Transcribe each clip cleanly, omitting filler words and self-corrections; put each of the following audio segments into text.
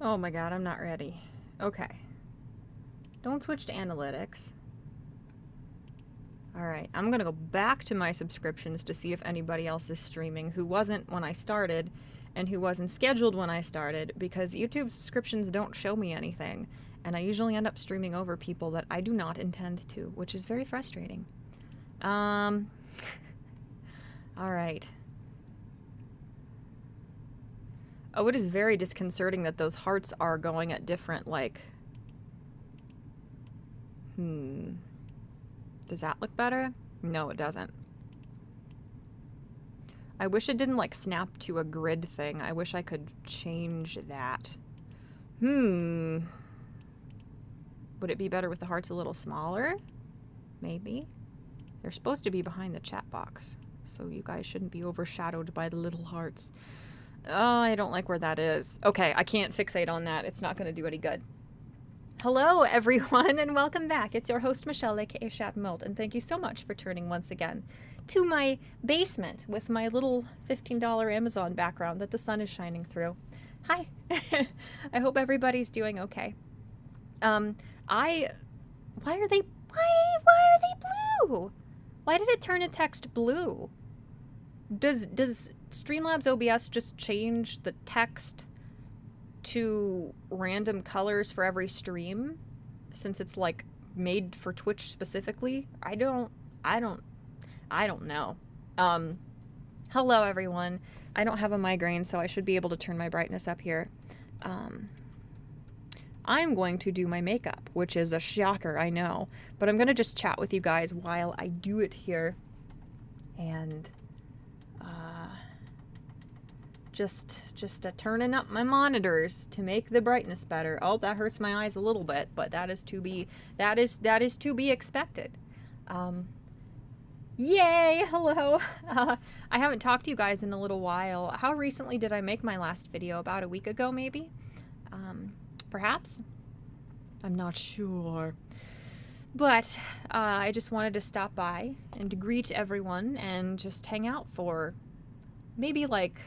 Oh my god, I'm not ready. Okay. Don't switch to analytics. Alright, I'm gonna go back to my subscriptions to see if anybody else is streaming who wasn't when I started and who wasn't scheduled when I started, because YouTube subscriptions don't show me anything, and I usually end up streaming over people that I do not intend to, which is very frustrating. Alright. Oh, it is very disconcerting that those hearts are going at different, like... Does that look better? No, it doesn't. I wish it didn't, like, snap to a grid thing. I wish I could change that. Would it be better with the hearts a little smaller? Maybe. They're supposed to be behind the chat box, so you guys shouldn't be overshadowed by the little hearts. Oh, I don't like where that is. Okay, I can't fixate on that. It's not going to do any good. Hello, everyone, and welcome back. It's your host, Michelle, aka Chat-Mort, and thank you so much for turning once again to my basement with my little $15 Amazon background that the sun is shining through. Hi. I hope everybody's doing okay. Why are they blue? Why did it turn a text blue? Does Streamlabs OBS just change the text to random colors for every stream, since it's like made for Twitch specifically? I don't know. Hello everyone. I don't have a migraine, so I should be able to turn my brightness up here. I'm going to do my makeup, which is a shocker, I know, but I'm gonna just chat with you guys while I do it here, and just turning up my monitors to make the brightness better. Oh, that hurts my eyes a little bit, but that is to be expected. Yay! Hello. I haven't talked to you guys in a little while. How recently did I make my last video? About a week ago, maybe? Perhaps? I'm not sure. But I just wanted to stop by and to greet everyone and just hang out for maybe like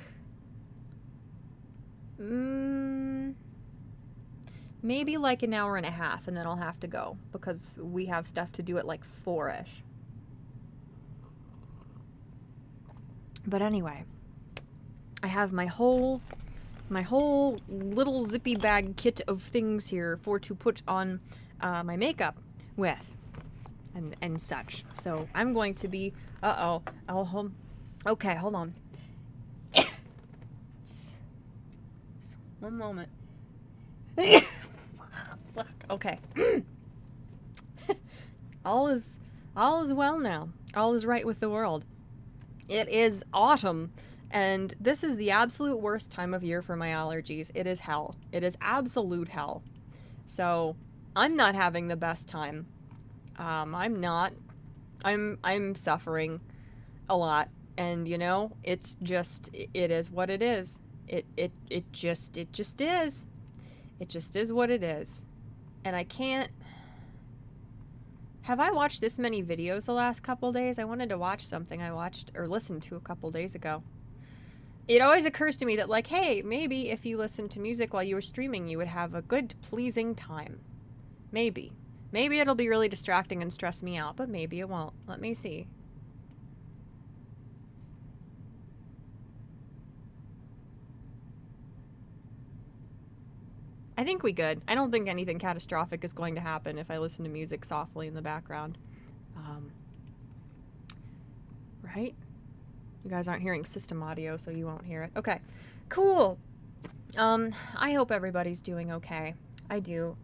maybe like an hour and a half, and then I'll have to go because we have stuff to do at like 4-ish. But anyway, I have my whole little zippy bag kit of things here to put on my makeup with and such. So I'm going to be okay, hold on. One moment. Fuck. Okay. All is well now. All is right with the world. It is autumn, and this is the absolute worst time of year for my allergies. It is hell. It is absolute hell. So I'm not having the best time. I'm not. I'm suffering a lot, and you know, it is what it is. It just is. It just is what it is. And I can't... Have I watched this many videos the last couple days? I wanted to watch something I watched or listened to a couple days ago. It always occurs to me that, like, hey, maybe if you listened to music while you were streaming, you would have a good, pleasing time. Maybe. Maybe it'll be really distracting and stress me out, but maybe it won't. Let me see. I think we good. I don't think anything catastrophic is going to happen if I listen to music softly in the background. Right? You guys aren't hearing system audio, so you won't hear it. Okay, cool. I hope everybody's doing okay. I do.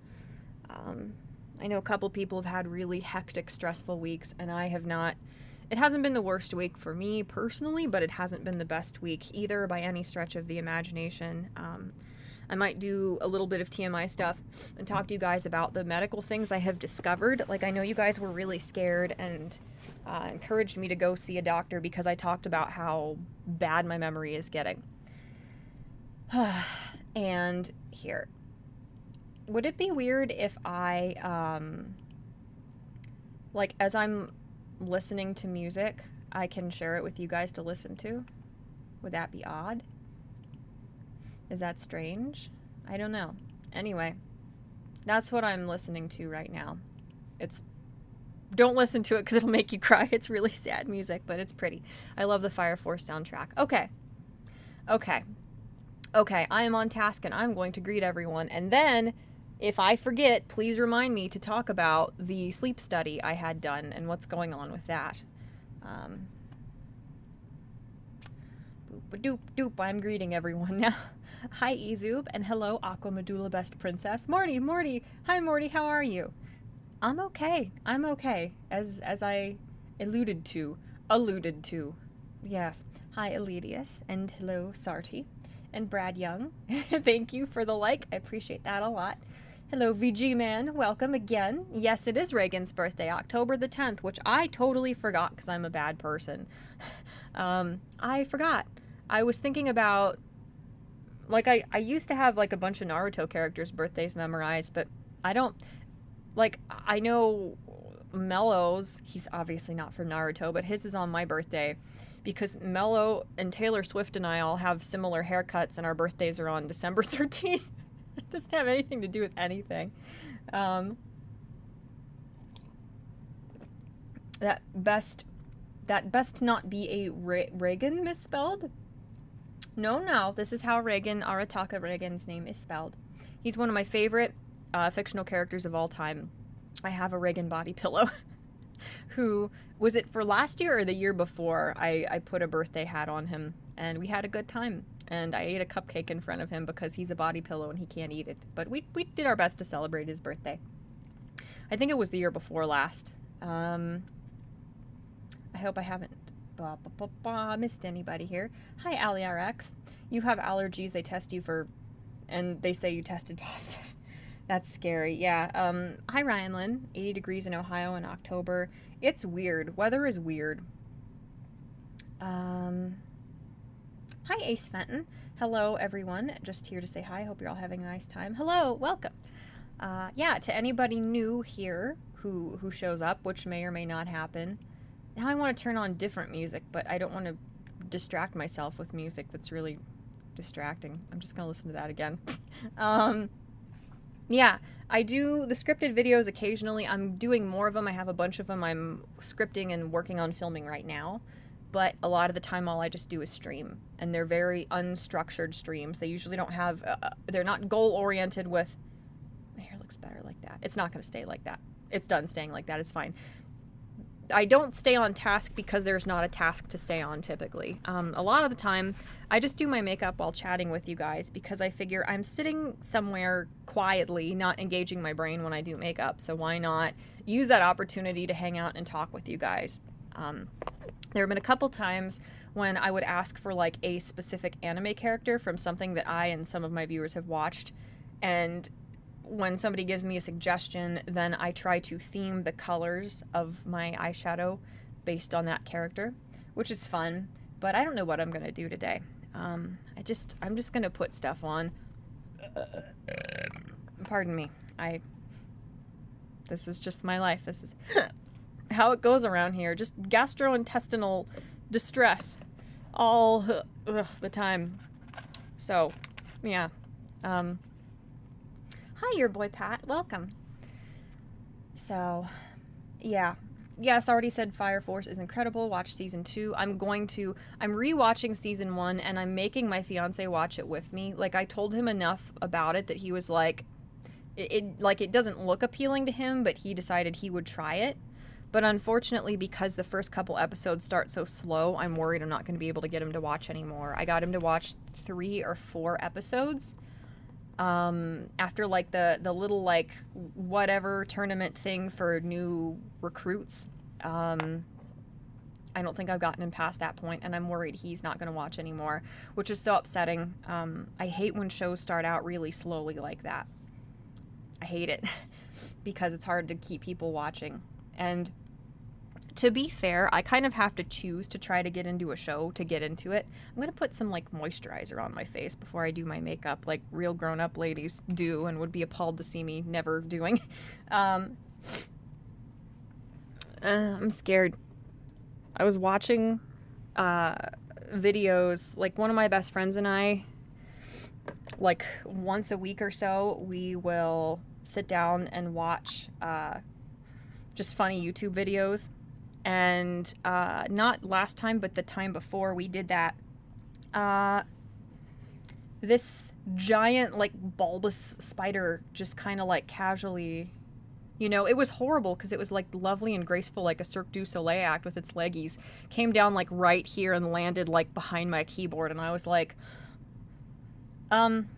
I know a couple people have had really hectic, stressful weeks, and I have not. It hasn't been the worst week for me personally, but it hasn't been the best week either by any stretch of the imagination. I might do a little bit of TMI stuff and talk to you guys about the medical things I have discovered. Like, I know you guys were really scared and encouraged me to go see a doctor because I talked about how bad my memory is getting. And here. Would it be weird if I, like, as I'm listening to music, I can share it with you guys to listen to? Would that be odd? Is that strange? I don't know. Anyway, that's what I'm listening to right now. Don't listen to it because it'll make you cry. It's really sad music, but it's pretty. I love the Fire Force soundtrack. Okay. I am on task and I'm going to greet everyone. And then, if I forget, please remind me to talk about the sleep study I had done and what's going on with that. Boop-a-doop-doop. I'm greeting everyone now. Hi, Ezub, and hello, Aqua Medulla Best Princess. Morty. Hi, Morty. How are you? I'm okay. As I alluded to. Yes. Hi, Elidius, and hello, Sarti, and Brad Young. Thank you for the like. I appreciate that a lot. Hello, VG Man. Welcome again. Yes, it is Reagan's birthday, October the 10th, which I totally forgot because I'm a bad person. I forgot. I was thinking about, like, I used to have, like, a bunch of Naruto characters' birthdays memorized, but I don't, like, I know Mello's, he's obviously not from Naruto, but his is on my birthday because Mello and Taylor Swift and I all have similar haircuts and our birthdays are on December 13th. It doesn't have anything to do with anything. That best not be a Reagan misspelled? No, this is how Reagan, Arataka Reagan's name is spelled. He's one of my favorite fictional characters of all time. I have a Reagan body pillow. Who, was it for last year or the year before, I put a birthday hat on him, and we had a good time. And I ate a cupcake in front of him because he's a body pillow and he can't eat it. But we did our best to celebrate his birthday. I think it was the year before last. I hope I haven't missed anybody here. Hi, AliRx. You have allergies, they test you for, and they say you tested positive. That's scary. Yeah. Hi, Ryan Lynn. 80 degrees in Ohio in October. It's weird. Weather is weird. Hi, Ace Fenton. Hello, everyone. Just here to say hi. Hope you're all having a nice time. Hello. Welcome. Yeah, to anybody new here who shows up, which may or may not happen. Now I want to turn on different music, but I don't want to distract myself with music that's really distracting. I'm just going to listen to that again. Yeah, I do the scripted videos occasionally. I'm doing more of them. I have a bunch of them I'm scripting and working on filming right now. But a lot of the time, all I just do is stream. And they're very unstructured streams. They usually don't have, they're not goal-oriented with, my hair looks better like that. It's not going to stay like that. It's done staying like that. It's fine. I don't stay on task because there's not a task to stay on typically. A lot of the time, I just do my makeup while chatting with you guys because I figure I'm sitting somewhere quietly, not engaging my brain when I do makeup. So why not use that opportunity to hang out and talk with you guys? There have been a couple times when I would ask for like a specific anime character from something that I and some of my viewers have watched, and when somebody gives me a suggestion, then I try to theme the colors of my eyeshadow based on that character, which is fun, but I don't know what I'm going to do today. I'm just going to put stuff on. Pardon me. This is just my life. This is how it goes around here. Just gastrointestinal distress all the time. So, yeah. Hi, your boy Pat. Welcome. So, yeah. Yes, already said Fire Force is incredible. Watch season 2. I'm rewatching season 1, and I'm making my fiance watch it with me. Like, I told him enough about it that he was like, it doesn't look appealing to him, but he decided he would try it. But unfortunately, because the first couple episodes start so slow, I'm worried I'm not going to be able to get him to watch anymore. I got him to watch 3 or 4 episodes. After like the little like whatever tournament thing for new recruits. I don't think I've gotten him past that point, and I'm worried he's not going to watch anymore, which is so upsetting. I hate when shows start out really slowly like that. I hate it because it's hard to keep people watching. And to be fair, I kind of have to choose to try to get into a show to get into it. I'm going to put some, like, moisturizer on my face before I do my makeup, like real grown-up ladies do and would be appalled to see me never doing. I'm scared. I was watching videos, like, one of my best friends and I like once a week or so, we will sit down and watch just funny YouTube videos. And not last time, but the time before we did that, this giant, like, bulbous spider just kind of, like, casually, you know, it was horrible because it was, like, lovely and graceful, like a Cirque du Soleil act with its leggies, came down, like, right here and landed, like, behind my keyboard, and I was like, I'm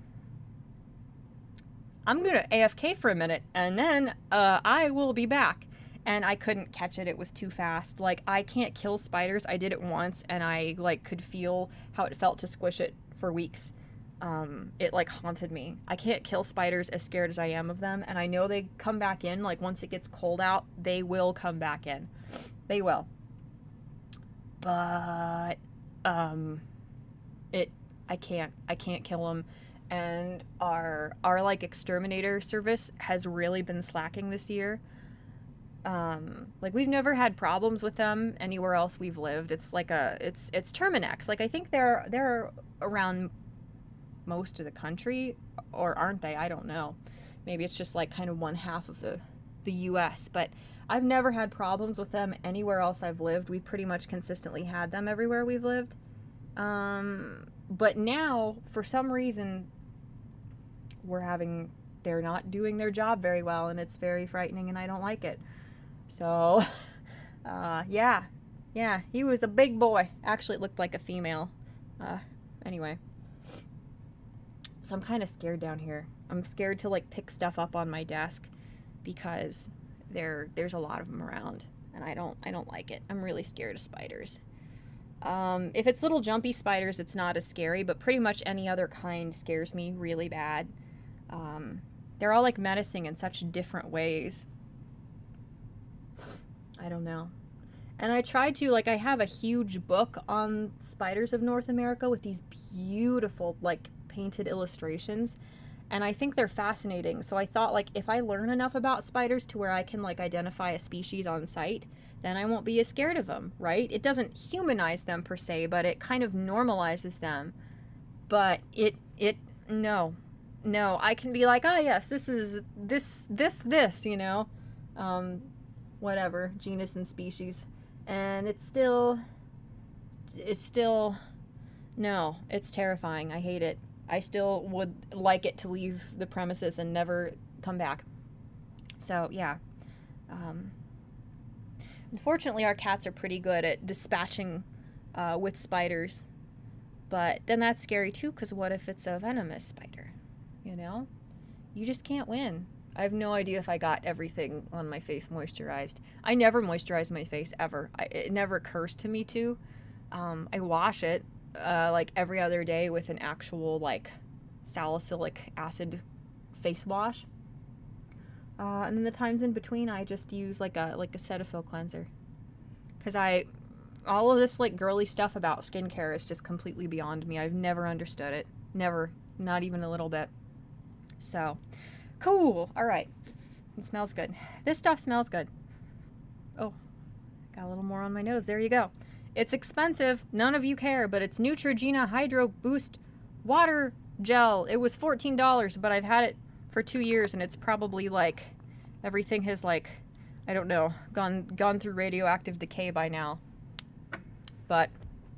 gonna AFK for a minute, and then I will be back. And I couldn't catch it. It was too fast. Like, I can't kill spiders. I did it once, and I, like, could feel how it felt to squish it for weeks. It, like, haunted me. I can't kill spiders as scared as I am of them, and I know they come back in. Like, once it gets cold out, they will come back in. They will. But, I can't kill them. And our like, exterminator service has really been slacking this year. Like, we've never had problems with them anywhere else we've lived. It's like it's Terminex. Like, I think they're around most of the country, or aren't they? I don't know. Maybe it's just like kind of one half of the US, but I've never had problems with them anywhere else I've lived. We've pretty much consistently had them everywhere we've lived. But now, for some reason, they're not doing their job very well, and it's very frightening, and I don't like it. So, yeah, he was a big boy. Actually, it looked like a female. Anyway. So I'm kind of scared down here. I'm scared to, like, pick stuff up on my desk because there's a lot of them around, and I don't like it. I'm really scared of spiders. If it's little jumpy spiders, it's not as scary, but pretty much any other kind scares me really bad. They're all, like, menacing in such different ways. I don't know. And I tried to, like, I have a huge book on spiders of North America with these beautiful, like, painted illustrations, and I think they're fascinating. So I thought, like, if I learn enough about spiders to where I can, like, identify a species on sight, then I won't be as scared of them, right? It doesn't humanize them per se, but it kind of normalizes them. But no, I can be like, oh yes, this is this, you know, whatever, genus and species, and it's still, no, it's terrifying. I hate it. I still would like it to leave the premises and never come back. So, yeah. Unfortunately, our cats are pretty good at dispatching with spiders. But then that's scary, too, because what if it's a venomous spider? You know? You just can't win. I have no idea if I got everything on my face moisturized. I never moisturize my face, ever. It never occurs to me to. I wash it, like, every other day with an actual, like, salicylic acid face wash. And then the times in between, I just use, like a Cetaphil cleanser. Because all of this, like, girly stuff about skincare is just completely beyond me. I've never understood it. Never. Not even a little bit. So, cool. All right. It smells good. This stuff smells good. Oh, got a little more on my nose. There you go. It's expensive. None of you care, but it's Neutrogena Hydro Boost Water Gel. It was $14, but I've had it for 2 years, and it's probably, like, everything has, like, I don't know, gone through radioactive decay by now. But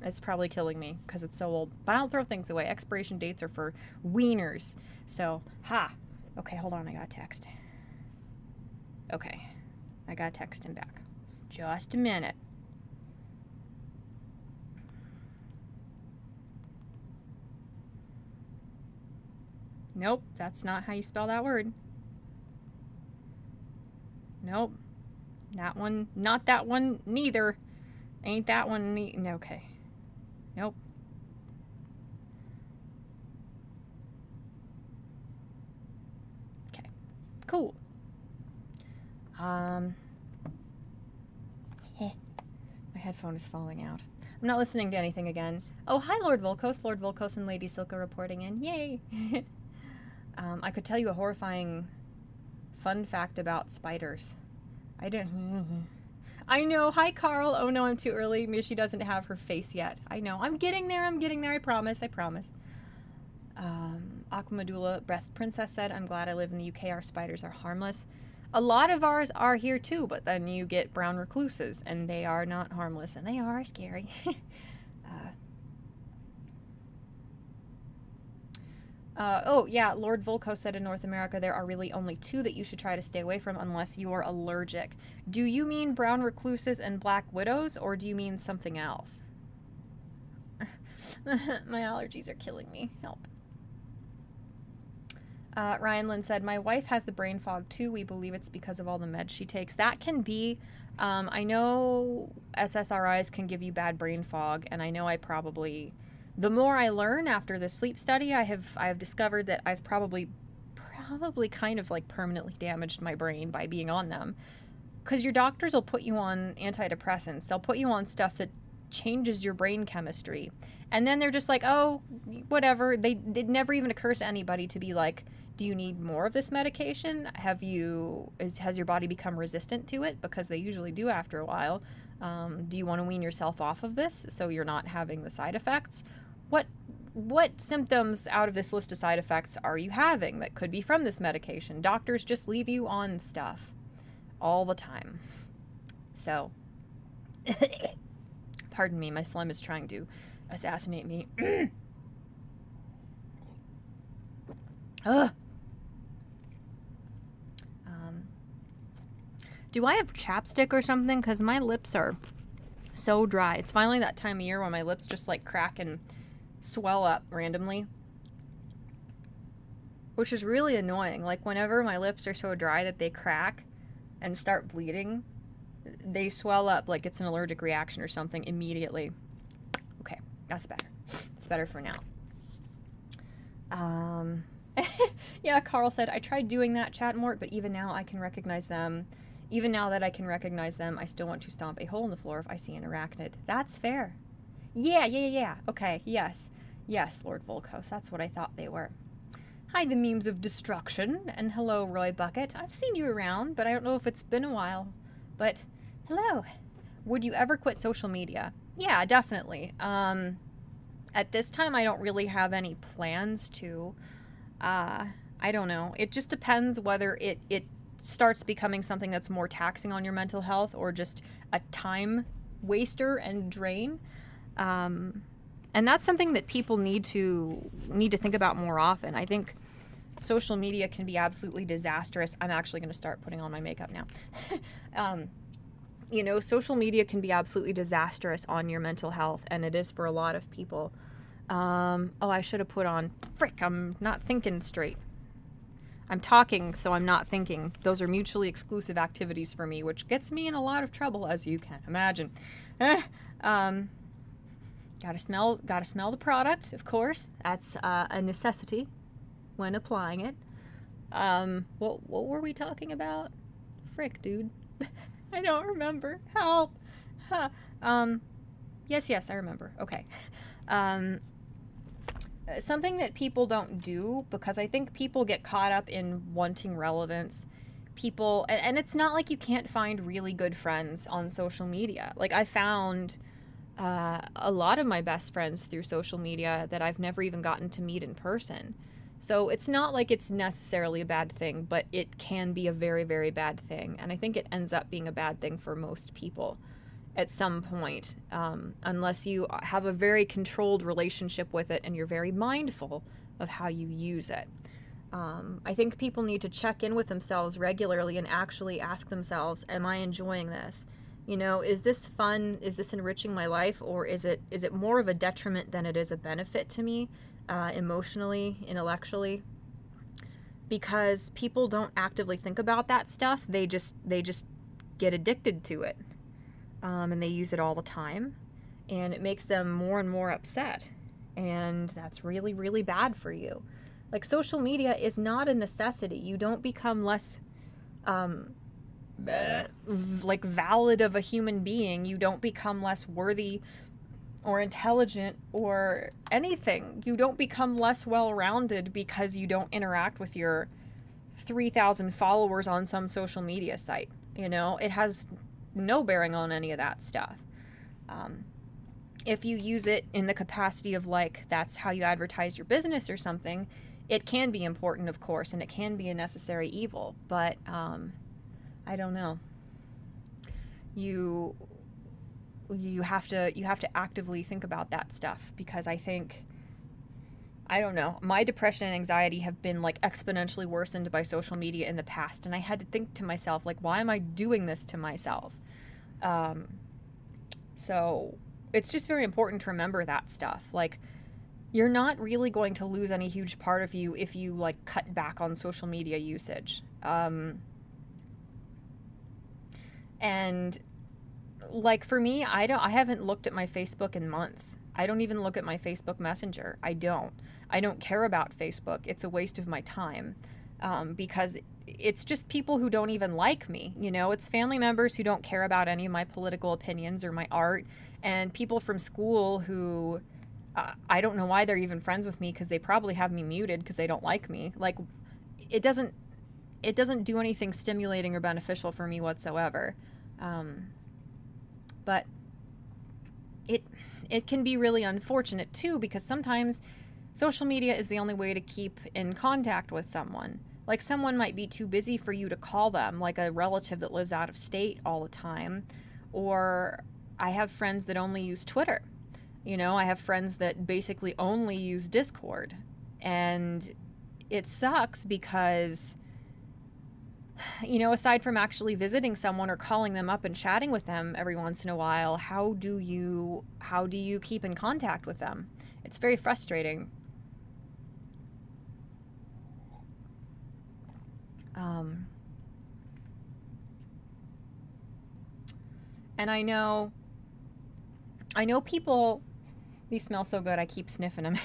it's probably killing me because it's so old. But I don't throw things away. Expiration dates are for wieners. So, okay, hold on. I got a text. Okay. I got to text him back. Just a minute. Nope, that's not how you spell that word. Nope. That one, not that one neither. Ain't that one okay. Nope. Okay. Cool. My headphone is falling out. I'm not listening to anything again. Oh, hi, Lord Volkos. Lord Volkos and Lady Silka reporting in. Yay! I could tell you a horrifying fun fact about spiders. I know. Hi, Carl. Oh, no, I'm too early. Maybe she doesn't have her face yet. I know. I'm getting there. I promise. Aquamadula Breast Princess said, I'm glad I live in the UK. Our spiders are harmless. A lot of ours are here too, but then you get brown recluses, and they are not harmless, and they are scary. Oh, yeah, Lord Volko said in North America there are really only 2 that you should try to stay away from unless you are allergic. Do you mean brown recluses and black widows, or do you mean something else? My allergies are killing me. Help. Ryan Lynn said, my wife has the brain fog too. We believe it's because of all the meds she takes. That can be, I know SSRIs can give you bad brain fog, and I know I probably, the more I learn after the sleep study, I have discovered that I've probably kind of like permanently damaged my brain by being on them. Because your doctors will put you on antidepressants. They'll put you on stuff that changes your brain chemistry. And then they're just like, oh, whatever. It never even occurs to anybody to be like, do you need more of this medication? Has your body become resistant to it? Because they usually do after a while. Do you want to wean yourself off of this so you're not having the side effects? What symptoms out of this list of side effects are you having that could be from this medication? Doctors just leave you on stuff all the time. So, pardon me, my phlegm is trying to assassinate me. Ugh. Do I have chapstick or something? Because my lips are so dry. It's finally that time of year when my lips just like crack and swell up randomly, which is really annoying. Like whenever my lips are so dry that they crack and start bleeding, they swell up like it's an allergic reaction or something immediately. Okay, that's better. It's better for now. Yeah, Carl said, I tried doing that, Chat-Mort, but even now I can recognize them. Even now that I can recognize them, I still want to stomp a hole in the floor if I see an arachnid. That's fair. Yeah. Okay, yes, Lord Volkos. That's what I thought they were. Hi, the memes of destruction, and hello, Roy Bucket. I've seen you around, but I don't know if it's been a while. But, hello. Would you ever quit social media? Yeah, definitely. At this time, I don't really have any plans to. I don't know. It just depends whether it starts becoming something that's more taxing on your mental health or just a time waster and drain. And that's something that people need to think about more often. I think social media can be absolutely disastrous. I'm actually going to start putting on my makeup now. Social media can be absolutely disastrous on your mental health, and it is for a lot of people. I should have put on, frick, I'm not thinking straight. I'm talking, so I'm not thinking. Those are mutually exclusive activities for me, which gets me in a lot of trouble, as you can imagine. Gotta smell the product, of course. That's a necessity when applying it. What were we talking about? Frick, dude. I don't remember. Help. Yes, I remember. Okay. Something that people don't do, because I think people get caught up in wanting relevance. And it's not like you can't find really good friends on social media. Like, I found a lot of my best friends through social media that I've never even gotten to meet in person. So it's not like it's necessarily a bad thing, but it can be a very, very bad thing. And I think it ends up being a bad thing for most people at some point, unless you have a very controlled relationship with it and you're very mindful of how you use it. I think people need to check in with themselves regularly and actually ask themselves, am I enjoying this? Is this fun? Is this enriching my life? Or is it more of a detriment than it is a benefit to me, emotionally, intellectually? Because people don't actively think about that stuff. They just get addicted to it. And they use it all the time, and it makes them more and more upset, and that's really, really bad for you. Like, social media is not a necessity. You don't become less valid of a human being. You don't become less worthy or intelligent or anything. You don't become less well-rounded because you don't interact with your 3,000 followers on some social media site. It has no bearing on any of that stuff. If you use it in the capacity of, like, that's how you advertise your business or something, it can be important, of course, and it can be a necessary evil, but I don't know. You have to actively think about that stuff, because I think, I don't know, my depression and anxiety have been like exponentially worsened by social media in the past, and I had to think to myself, like, why am I doing this to myself? So it's just very important to remember that stuff. Like, you're not really going to lose any huge part of you if you like cut back on social media usage. And like for me, I haven't looked at my Facebook in months. I don't even look at my Facebook Messenger. I don't care about Facebook. It's a waste of my time, because it's just people who don't even like me. You know, it's family members who don't care about any of my political opinions or my art, and people from school who I don't know why they're even friends with me, because they probably have me muted because they don't like me. Like, it doesn't do anything stimulating or beneficial for me whatsoever. But it can be really unfortunate too, because sometimes social media is the only way to keep in contact with someone. Like, someone might be too busy for you to call them, like a relative that lives out of state all the time. Or I have friends that only use Twitter. You know, I have friends that basically only use Discord. And it sucks because, you know, aside from actually visiting someone or calling them up and chatting with them every once in a while, how do you keep in contact with them? It's very frustrating. And I know people, these smell so good, I keep sniffing them.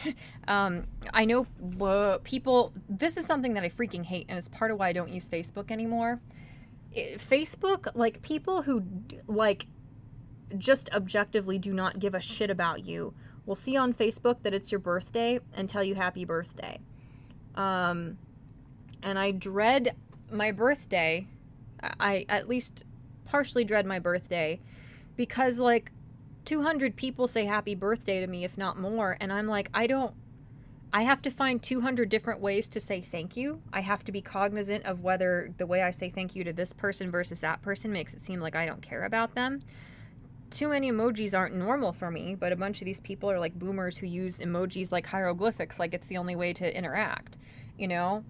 I know people, this is something that I freaking hate, and it's part of why I don't use Facebook anymore. Facebook, like, people who, like, just objectively do not give a shit about you will see on Facebook that it's your birthday and tell you happy birthday. And I dread my birthday. I at least partially dread my birthday because, like, 200 people say happy birthday to me, if not more, and I'm like, I have to find 200 different ways to say thank you. I have to be cognizant of whether the way I say thank you to this person versus that person makes it seem like I don't care about them. Too many emojis aren't normal for me, but a bunch of these people are like boomers who use emojis like hieroglyphics, like it's the only way to interact, you know?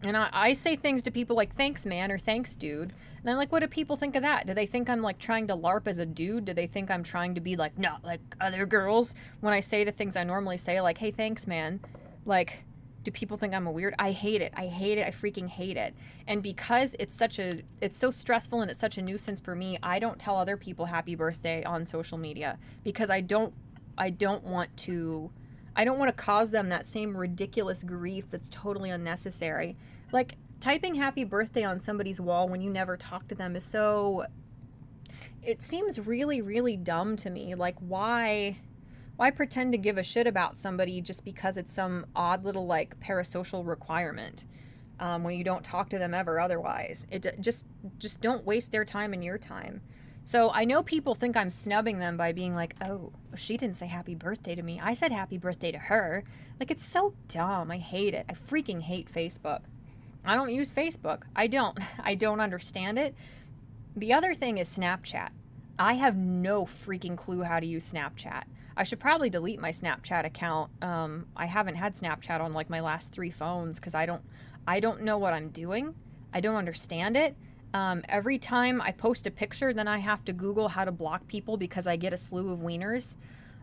And I say things to people like, thanks, man, or thanks, dude. And I'm like, what do people think of that? Do they think I'm, like, trying to LARP as a dude? Do they think I'm trying to be, like, not like other girls when I say the things I normally say, like, hey, thanks, man? Like, do people think I'm a weird? I hate it. I hate it. I freaking hate it. And because it's so stressful and it's such a nuisance for me, I don't tell other people happy birthday on social media because I don't want to cause them that same ridiculous grief that's totally unnecessary. Like, typing happy birthday on somebody's wall when you never talk to them it seems really, really dumb to me. Like, why pretend to give a shit about somebody just because it's some odd little, like, parasocial requirement when you don't talk to them ever otherwise? It just don't waste their time and your time. So I know people think I'm snubbing them by being like, oh, she didn't say happy birthday to me. I said happy birthday to her. Like, it's so dumb. I hate it. I freaking hate Facebook. I don't use Facebook. I don't understand it. The other thing is Snapchat. I have no freaking clue how to use Snapchat. I should probably delete my Snapchat account. I haven't had Snapchat on like my last 3 phones because I don't know what I'm doing. I don't understand it. Every time I post a picture, then I have to Google how to block people because I get a slew of wieners.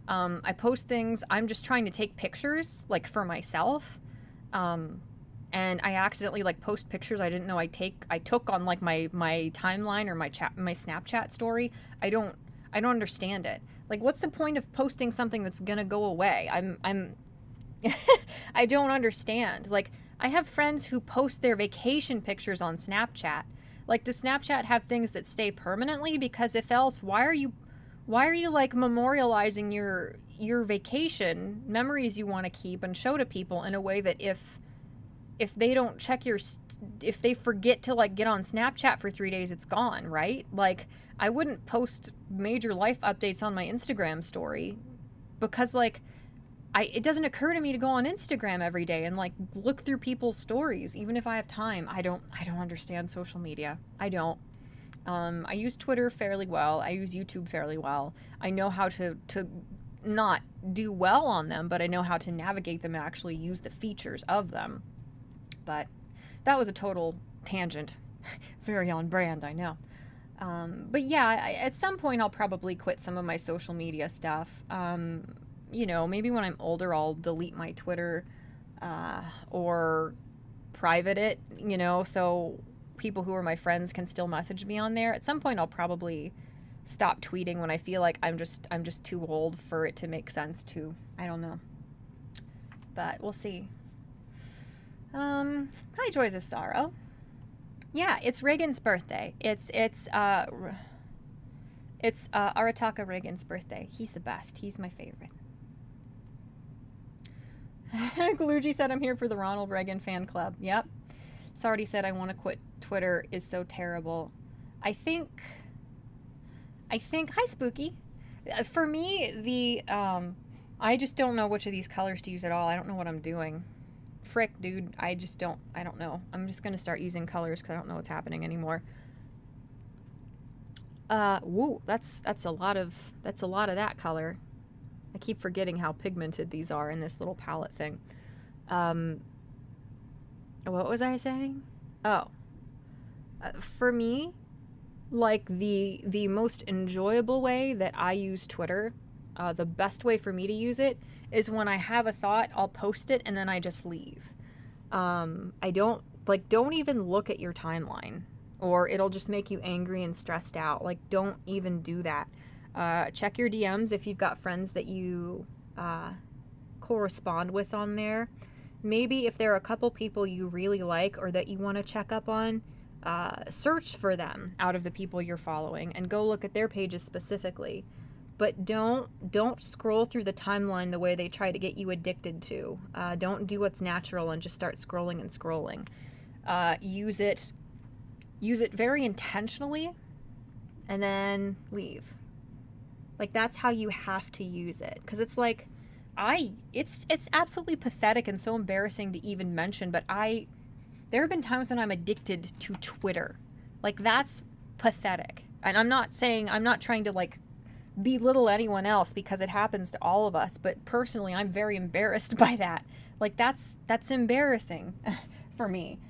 I post things, I'm just trying to take pictures, like, for myself. And I accidentally, like, post pictures I didn't know I took on, like, my timeline or my Snapchat story. I don't understand it. Like, what's the point of posting something that's gonna go away? I don't understand. Like, I have friends who post their vacation pictures on Snapchat. Like, does Snapchat have things that stay permanently? Because if else, why are you like memorializing your vacation memories you want to keep and show to people in a way that if they don't check if they forget to, like, get on Snapchat for 3 days, it's gone, right? Like, I wouldn't post major life updates on my Instagram story because, like, it doesn't occur to me to go on Instagram every day and like look through people's stories, even if I have time. I don't understand social media. I don't. I use Twitter fairly well. I use YouTube fairly well. I know how to not do well on them, but I know how to navigate them and actually use the features of them. But that was a total tangent. Very on brand, I know. But yeah, at some point I'll probably quit some of my social media stuff. You know, maybe when I'm older I'll delete my Twitter or private it, you know, so people who are my friends can still message me on there. At some point I'll probably stop tweeting when I feel like I'm just too old for it to make sense to. I don't know. But we'll see. Hi, Joys of Sorrow. Yeah, it's Reagan's birthday. It's Arataka Reagan's birthday. He's the best. He's my favorite. Galuji said I'm here for the Ronald Reagan fan club. Yep. Sardi said I want to quit Twitter is so terrible. I think hi Spooky. For me, I just don't know which of these colors to use at all. I don't know what I'm doing. Frick, dude, I don't know. I'm just gonna start using colors because I don't know what's happening anymore. Woo, that's a lot of that color. I keep forgetting how pigmented these are in this little palette thing. What was I saying? Oh, for me, like the most enjoyable way that I use Twitter, the best way for me to use it is when I have a thought, I'll post it and then I just leave. I don't even look at your timeline or it'll just make you angry and stressed out. Like, don't even do that. Check your DMs if you've got friends that you correspond with on there. Maybe if there are a couple people you really like or that you want to check up on, search for them out of the people you're following and go look at their pages specifically. But don't scroll through the timeline the way they try to get you addicted to. Don't do what's natural and just start scrolling and scrolling. Use it very intentionally and then leave. Like, that's how you have to use it. Because it's like, it's absolutely pathetic and so embarrassing to even mention, but there have been times when I'm addicted to Twitter. Like, that's pathetic. And I'm not trying to, like, belittle anyone else because it happens to all of us, but personally I'm very embarrassed by that. Like, that's embarrassing for me.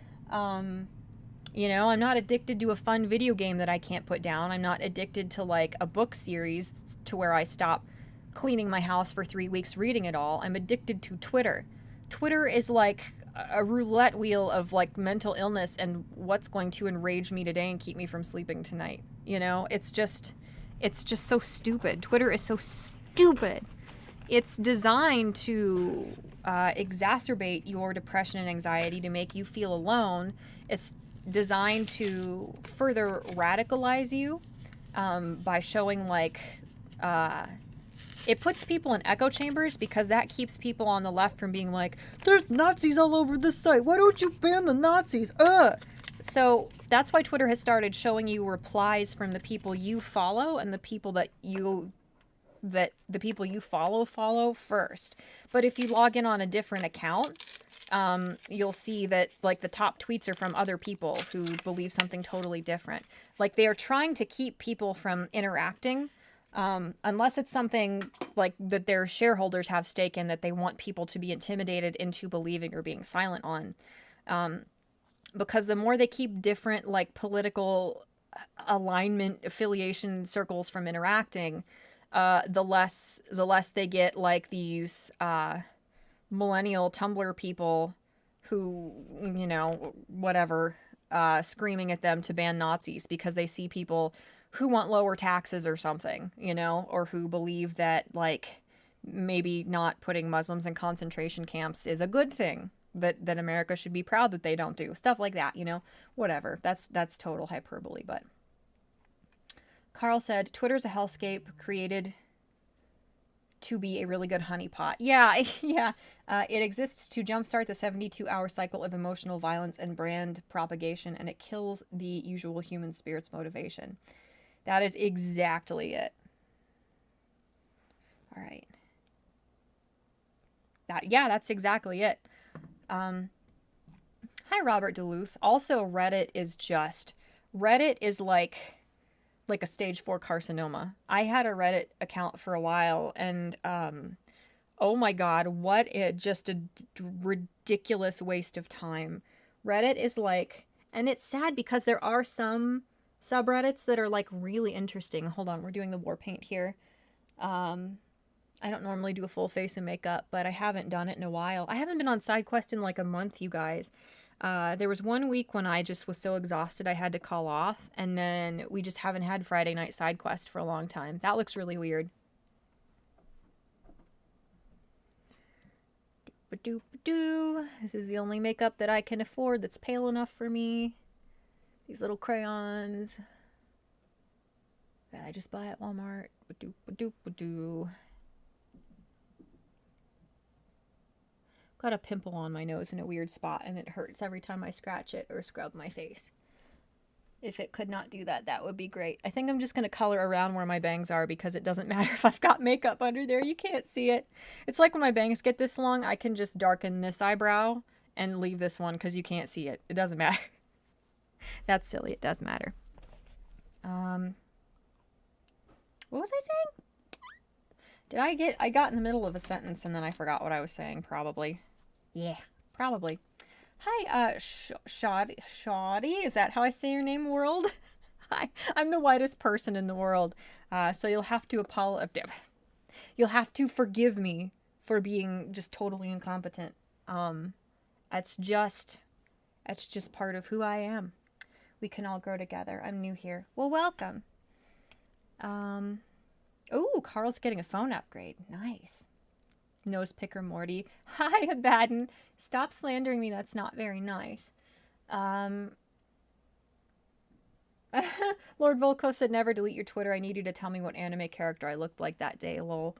You know, I'm not addicted to a fun video game that I can't put down. I'm not addicted to like a book series to where I stop cleaning my house for 3 weeks reading it all. I'm addicted to Twitter. Twitter is like a roulette wheel of like mental illness and what's going to enrage me today and keep me from sleeping tonight. You know, it's just so stupid. Twitter is so stupid. It's designed to exacerbate your depression and anxiety, to make you feel alone. It's designed to further radicalize you by showing like it puts people in echo chambers because that keeps people on the left from being like, there's Nazis all over this site, why don't you ban the Nazis? So that's why Twitter has started showing you replies from the people you follow and the people that the people you follow first. But if you log in on a different account, you'll see that like the top tweets are from other people who believe something totally different. Like, they are trying to keep people from interacting, unless it's something like that their shareholders have stake in that they want people to be intimidated into believing or being silent on. Because the more they keep different like political alignment affiliation circles from interacting, the less they get like these millennial Tumblr people who, you know, whatever, screaming at them to ban Nazis because they see people who want lower taxes or something, you know, or who believe that like maybe not putting Muslims in concentration camps is a good thing, that America should be proud that they don't do. Stuff like that, you know, whatever. That's total hyperbole, but Carl said, Twitter's a hellscape created to be a really good honeypot. Yeah, yeah. It exists to jumpstart the 72-hour cycle of emotional violence and brand propagation, and it kills the usual human spirit's motivation. That is exactly it. All right. Yeah, that's exactly it. Hi, Robert Duluth. Also, Reddit is like a stage 4 carcinoma. I had a Reddit account for a while, and oh my god, what just a ridiculous waste of time. Reddit is like, and it's sad because there are some subreddits that are like really interesting. Hold on, we're doing the war paint here. I don't normally do a full face of makeup, but I haven't done it in a while. I haven't been on SideQuest in like a month, you guys. There was one week when I just was so exhausted I had to call off, and then we just haven't had Friday night SideQuest for a long time. That looks really weird. This is the only makeup that I can afford that's pale enough for me. These little crayons that I just buy at Walmart. Got a pimple on my nose in a weird spot, and it hurts every time I scratch it or scrub my face. If it could not do that, that would be great. I think I'm just going to color around where my bangs are because it doesn't matter if I've got makeup under there. You can't see it. It's like when my bangs get this long, I can just darken this eyebrow and leave this one because you can't see it. It doesn't matter. That's silly. It does matter. What was I saying? I got in the middle of a sentence and then I forgot what I was saying, probably. Yeah, probably. Hi, Shoddy. Is that how I say your name, world? Hi, I'm the whitest person in the world, so you'll have to You'll have to forgive me for being just totally incompetent. That's just part of who I am. We can all grow together. I'm new here. Well, welcome. Oh, Carl's getting a phone upgrade. Nice. Nose picker Morty. Hi, Abaddon. Stop slandering me. That's not very nice. Lord Volko said, never delete your Twitter. I need you to tell me what anime character I looked like that day. Lol.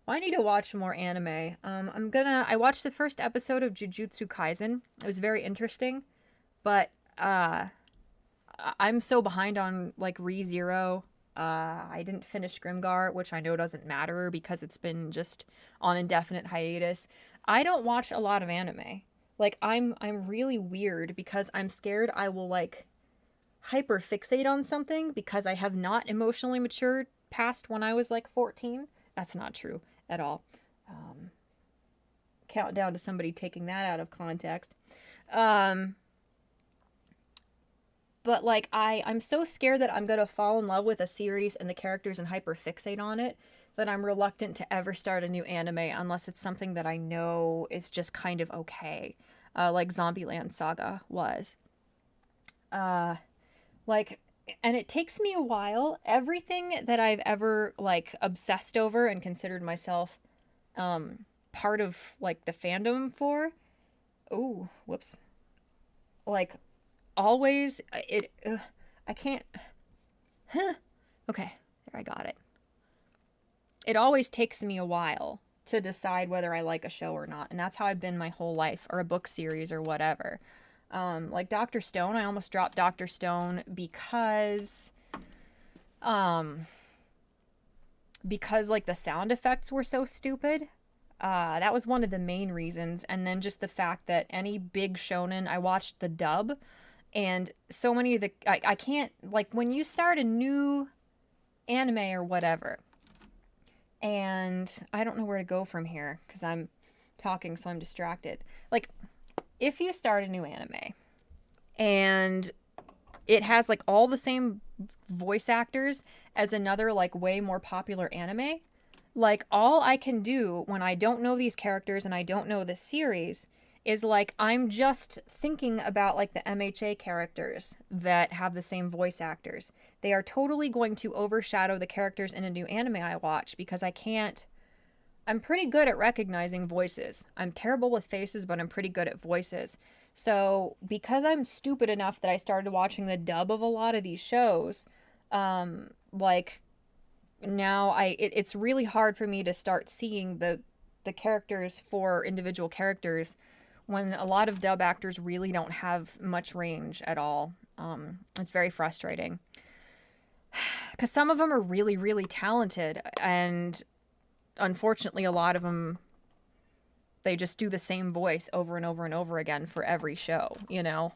Well, I need to watch more anime. I watched the first episode of Jujutsu Kaisen. It was very interesting. But, I'm so behind on, like, ReZero. I didn't finish Grimgar, which I know doesn't matter because it's been just on indefinite hiatus. I don't watch a lot of anime. Like, I'm really weird because I'm scared I will, like, hyper fixate on something because I have not emotionally matured past when I was, like, 14. That's not true at all. Countdown to somebody taking that out of context. But, like, I'm so scared that I'm going to fall in love with a series and the characters and hyperfixate on it that I'm reluctant to ever start a new anime unless it's something that I know is just kind of okay. Like Zombieland Saga was. And it takes me a while. Everything that I've ever, like, obsessed over and considered myself part of, like, the fandom for. Ooh, whoops. Like, always I can't okay, there, I got it. It always takes me a while to decide whether I like a show or not, and that's how I've been my whole life, or a book series or whatever. Like Dr. Stone, I almost dropped Dr. Stone because like the sound effects were so stupid. That was one of the main reasons, and then just the fact that any big shonen, I watched the dub. And so many of the... I can't... Like, when you start a new anime or whatever, and I don't know where to go from here, because I'm talking, so I'm distracted. Like, if you start a new anime, and it has, like, all the same voice actors as another, like, way more popular anime, like, all I can do when I don't know these characters and I don't know this series is, like, I'm just thinking about, like, the MHA characters that have the same voice actors. They are totally going to overshadow the characters in a new anime I watch because I can't... I'm pretty good at recognizing voices. I'm terrible with faces, but I'm pretty good at voices. So, because I'm stupid enough that I started watching the dub of a lot of these shows, like, now it's really hard for me to start seeing the characters for individual characters when a lot of dub actors really don't have much range at all. It's very frustrating. Because some of them are really, really talented, and unfortunately a lot of them They just do the same voice over and over and over again for every show, you know?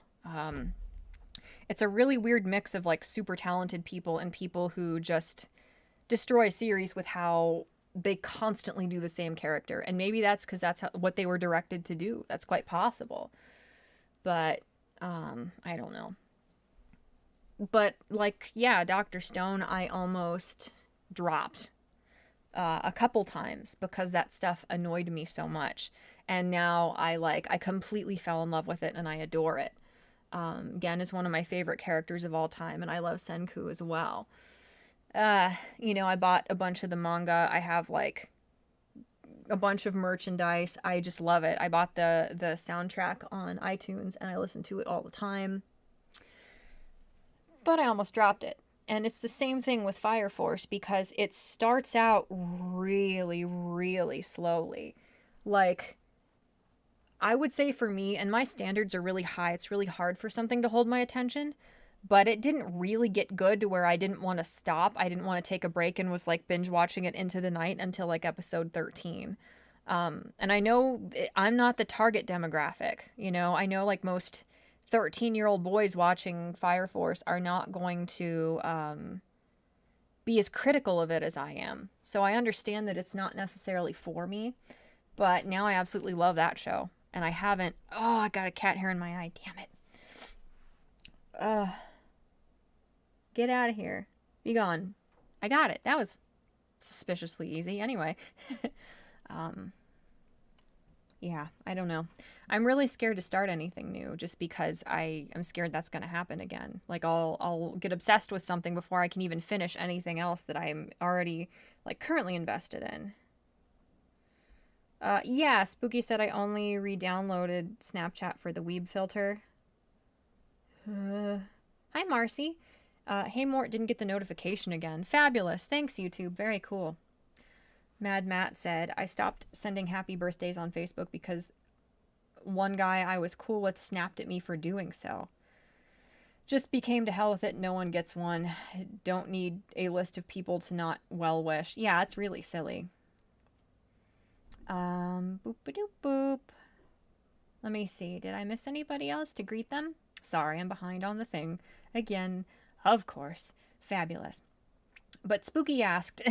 It's a really weird mix of like super talented people and people who just destroy a series with how they constantly do the same character. And maybe that's because that's what they were directed to do. That's quite possible. But I don't know. But like, yeah, Dr. Stone, I almost dropped a couple times because that stuff annoyed me so much. And now I completely fell in love with it and I adore it. Gen is one of my favorite characters of all time, and I love Senku as well. You know, I bought a bunch of the manga. I have like a bunch of merchandise. I just love it. I bought the soundtrack on iTunes and I listen to it all the time. But I almost dropped it. And it's the same thing with Fire Force because it starts out really, really slowly. Like, I would say for me, and my standards are really high, it's really hard for something to hold my attention, but it didn't really get good to where I didn't want to stop. I didn't want to take a break and was like binge watching it into the night until like episode 13. And I know I'm not the target demographic, you know, I know like most 13-year-old boys watching Fire Force are not going to be as critical of it as I am. So I understand that it's not necessarily for me, but now I absolutely love that show. And I haven't. Oh, I got a cat hair in my eye. Damn it. Get out of here. Be gone. I got it. That was suspiciously easy. Anyway. Yeah, I don't know. I'm really scared to start anything new just because I'm scared that's going to happen again. Like I'll get obsessed with something before I can even finish anything else that I'm already like currently invested in. Yeah, Spooky said I only re-downloaded Snapchat for the Weeb filter. Hi, Marcy. Hey, Mort didn't get the notification again. Fabulous. Thanks, YouTube. Very cool. Mad Matt said, I stopped sending happy birthdays on Facebook because one guy I was cool with snapped at me for doing so. Just became to hell with it. No one gets one. Don't need a list of people to not well wish. Yeah, it's really silly. Boop-a-doop boop. Let me see. Did I miss anybody else to greet them? Sorry, I'm behind on the thing. Again, of course. Fabulous. But Spooky asked,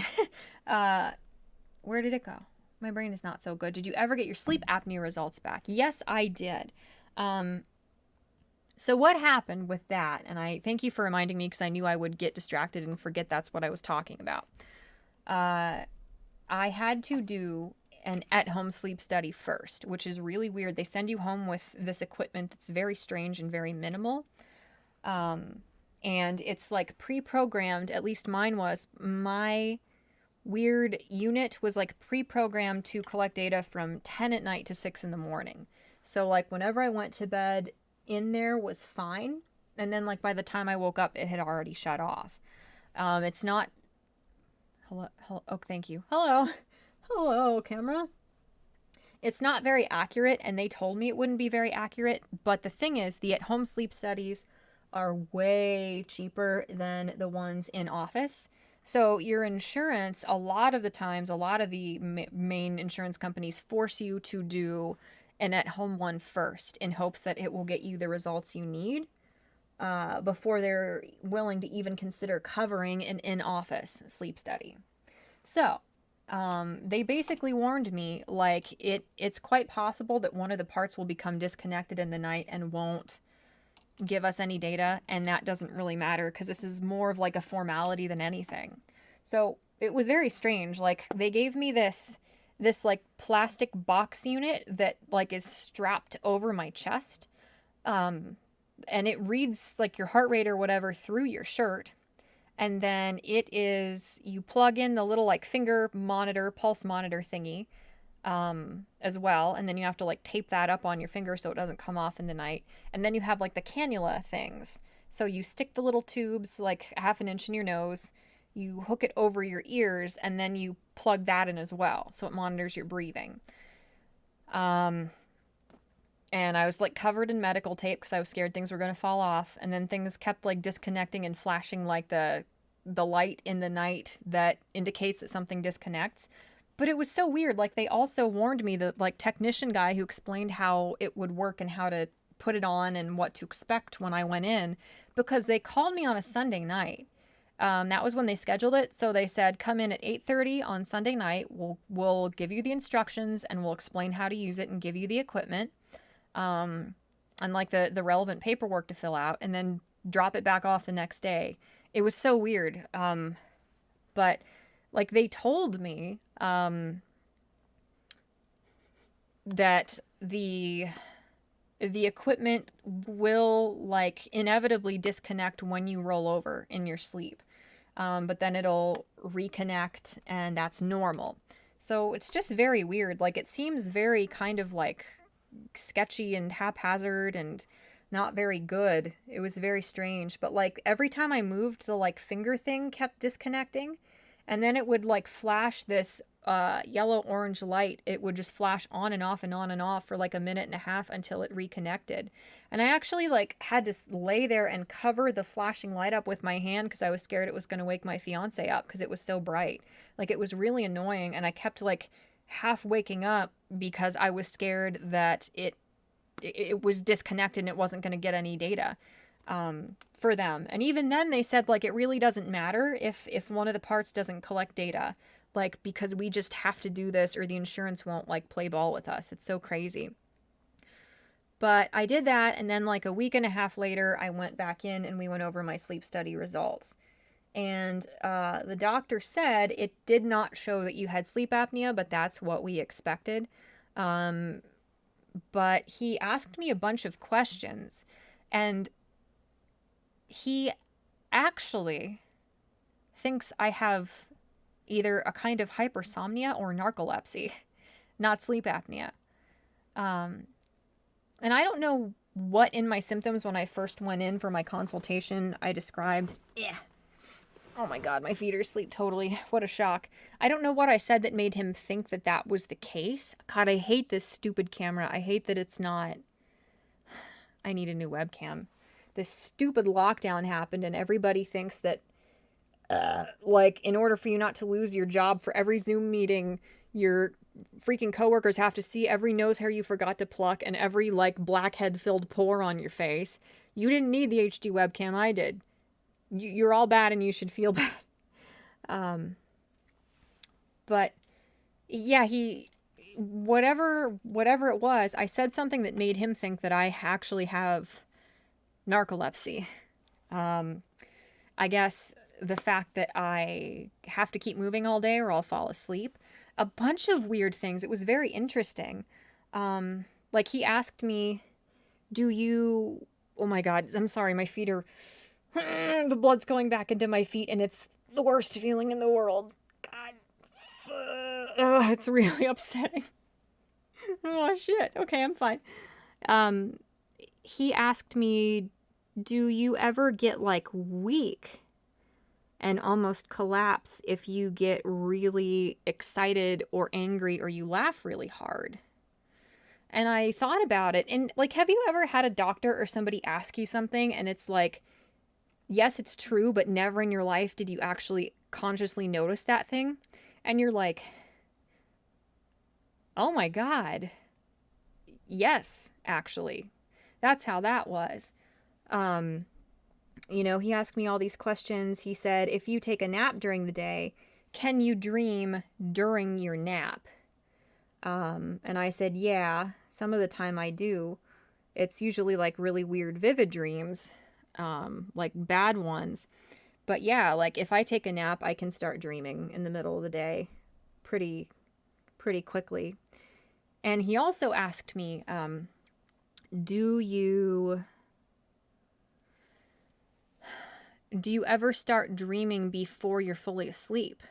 where did it go? My brain is not so good. Did you ever get your sleep apnea results back? Yes, I did. So what happened with that? And I thank you for reminding me because I knew I would get distracted and forget that's what I was talking about. I had to do an at-home sleep study first, which is really weird. They send you home with this equipment that's very strange and very minimal. And it's like pre-programmed, at least mine was. My weird unit was like pre-programmed to collect data from 10 at night to 6 in the morning. So like whenever I went to bed, in there was fine. And then like by the time I woke up, it had already shut off. It's not... Hello. Oh, thank you. Hello. Hello, camera. It's not very accurate, and they told me it wouldn't be very accurate, but the thing is, the at-home sleep studies are way cheaper than the ones in office. So your insurance, a lot of the times, a lot of the main insurance companies force you to do an at-home one first in hopes that it will get you the results you need before they're willing to even consider covering an in-office sleep study. So they basically warned me, like, it's quite possible that one of the parts will become disconnected in the night and won't give us any data, and that doesn't really matter because this is more of like a formality than anything. So it was very strange. Like, they gave me this like plastic box unit that like is strapped over my chest, and it reads like your heart rate or whatever through your shirt. And then you plug in the little like finger monitor, pulse monitor thingy as well. And then you have to like tape that up on your finger so it doesn't come off in the night. And then you have like the cannula things. So you stick the little tubes like a half an inch in your nose, you hook it over your ears, and then you plug that in as well. So it monitors your breathing. And I was like covered in medical tape because I was scared things were going to fall off. And then things kept like disconnecting and flashing like the light in the night that indicates that something disconnects. But it was so weird. Like, they also warned me, the like technician guy who explained how it would work and how to put it on and what to expect when I went in, because they called me on a Sunday night. That was when they scheduled it. So they said, come in at 8:30 on Sunday night. We'll give you the instructions and we'll explain how to use it and give you the equipment, and like the relevant paperwork to fill out, and then drop it back off the next day. It was so weird. But like, they told me that the equipment will like inevitably disconnect when you roll over in your sleep. But then it'll reconnect, and that's normal. So it's just very weird. Like, it seems very kind of like sketchy and haphazard and not very good. It was very strange. But like, every time I moved, the like finger thing kept disconnecting, and then it would like flash this yellow orange light. It would just flash on and off and on and off for like a minute and a half until it reconnected. And I actually like had to lay there and cover the flashing light up with my hand because I was scared it was going to wake my fiance up because it was so bright. Like, it was really annoying, and I kept like half waking up because I was scared that it was disconnected and it wasn't going to get any data for them. And even then they said like, it really doesn't matter if one of the parts doesn't collect data, like, because we just have to do this or the insurance won't like play ball with us. It's so crazy. But I did that, and then like a week and a half later I went back in and we went over my sleep study results. And the doctor said it did not show that you had sleep apnea, but that's what we expected. But he asked me a bunch of questions, and he actually thinks I have either a kind of hypersomnia or narcolepsy, not sleep apnea. And I don't know what in my symptoms when I first went in for my consultation I described. Oh my God, my feet are asleep totally. What a shock. I don't know what I said that made him think that that was the case. God, I hate this stupid camera. I hate that it's not... I need a new webcam. This stupid lockdown happened and everybody thinks that, like, in order for you not to lose your job, for every Zoom meeting, your freaking coworkers have to see every nose hair you forgot to pluck and every, like, blackhead-filled pore on your face. You didn't need the HD webcam, I did. You're all bad and you should feel bad. But yeah, whatever it was, I said something that made him think that I actually have narcolepsy. I guess the fact that I have to keep moving all day or I'll fall asleep. A bunch of weird things. It was very interesting. Like, he asked me, oh my God, I'm sorry, my feet are... the blood's going back into my feet, and it's the worst feeling in the world. God. It's really upsetting. Oh, shit. Okay, I'm fine. He asked me, do you ever get, like, weak and almost collapse if you get really excited or angry or you laugh really hard? And I thought about it, and, like, have you ever had a doctor or somebody ask you something, and it's like, yes, it's true, but never in your life did you actually consciously notice that thing? And you're like, oh my God. Yes, actually. That's how that was. You know, he asked me all these questions. He said, if you take a nap during the day, can you dream during your nap? And I said, yeah, some of the time I do. It's usually like really weird, vivid dreams. Like bad ones. But yeah, like if I take a nap, I can start dreaming in the middle of the day pretty quickly. And he also asked me, do you ever start dreaming before you're fully asleep?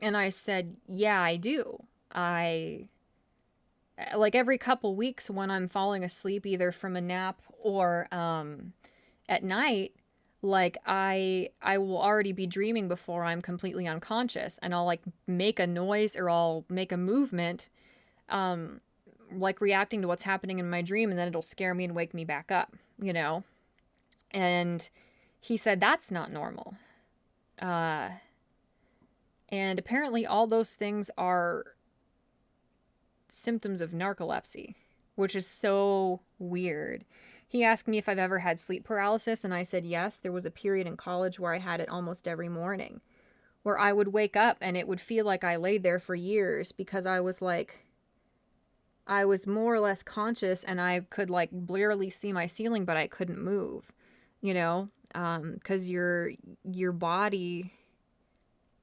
And I said, yeah, I do. Like every couple weeks when I'm falling asleep, either from a nap or at night, like I will already be dreaming before I'm completely unconscious, and I'll like make a noise or I'll make a movement, like reacting to what's happening in my dream, and then it'll scare me and wake me back up, you know? And he said that's not normal. And apparently all those things are symptoms of narcolepsy, which is so weird. He asked me if I've ever had sleep paralysis, and I said yes. There was a period in college where I had it almost every morning, where I would wake up and it would feel like I laid there for years, because I was more or less conscious and I could like barely see my ceiling, but I couldn't move, you know, because your body,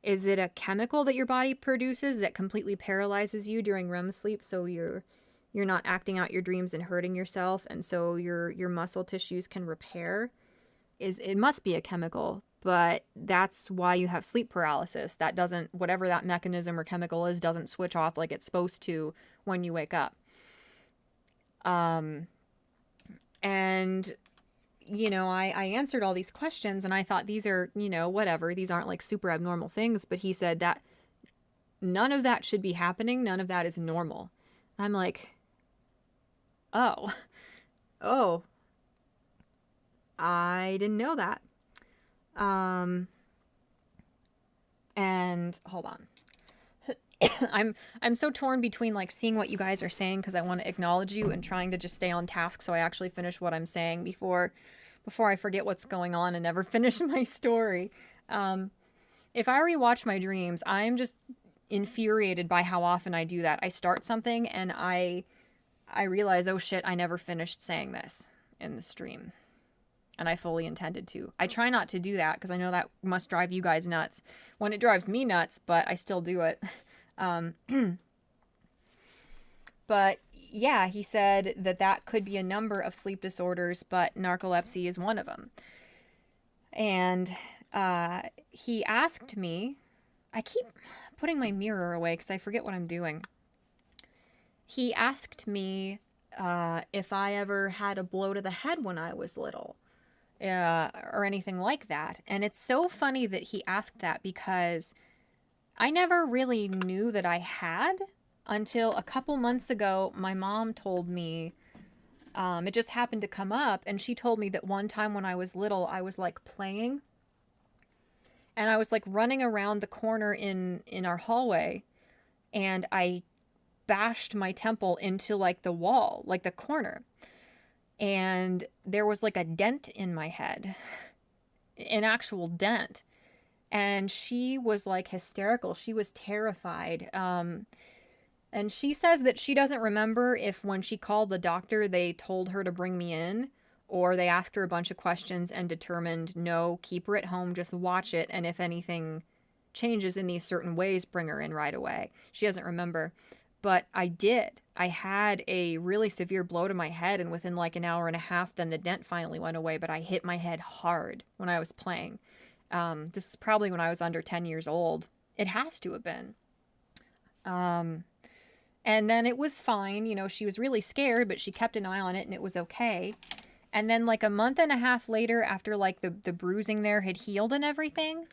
is it a chemical that your body produces that completely paralyzes you during REM sleep, so you're not acting out your dreams and hurting yourself, and so your muscle tissues can repair? It must be a chemical, but that's why you have sleep paralysis. That doesn't, whatever that mechanism or chemical is, doesn't switch off like it's supposed to when you wake up. And you know, I answered all these questions and I thought these are, you know, whatever, these aren't like super abnormal things, but he said that none of that should be happening, none of that is normal. I'm like, oh, oh, I didn't know that. And hold on. I'm so torn between like seeing what you guys are saying because I want to acknowledge you, and trying to just stay on task so I actually finish what I'm saying before I forget what's going on and never finish my story. If I rewatch my dreams, I'm just infuriated by how often I do that. I start something and I realize, oh shit, I never finished saying this in the stream. And I fully intended to. I try not to do that because I know that must drive you guys nuts. When it drives me nuts, but I still do it. But yeah, he said that could be a number of sleep disorders, but narcolepsy is one of them. And he asked me, I keep putting my mirror away because I forget what I'm doing. He asked me if I ever had a blow to the head when I was little, or anything like that. And it's so funny that he asked that because I never really knew that I had until a couple months ago. My mom told me, it just happened to come up, and she told me that one time when I was little, I was like playing, and I was like running around the corner in our hallway, and I bashed my temple into like the wall, like the corner, and there was like a dent in my head, an actual dent. And she was like hysterical. She was terrified. And she says that she doesn't remember if when she called the doctor, they told her to bring me in, or they asked her a bunch of questions and determined, no, keep her at home, just watch it. And if anything changes in these certain ways, bring her in right away. She doesn't remember. But I did. I had a really severe blow to my head, and within like an hour and a half, then the dent finally went away, but I hit my head hard when I was playing. This is probably when I was under 10 years old. It has to have been. And then it was fine. You know, she was really scared, but she kept an eye on it and it was okay. And then like a month and a half later, after like the bruising there had healed and everything,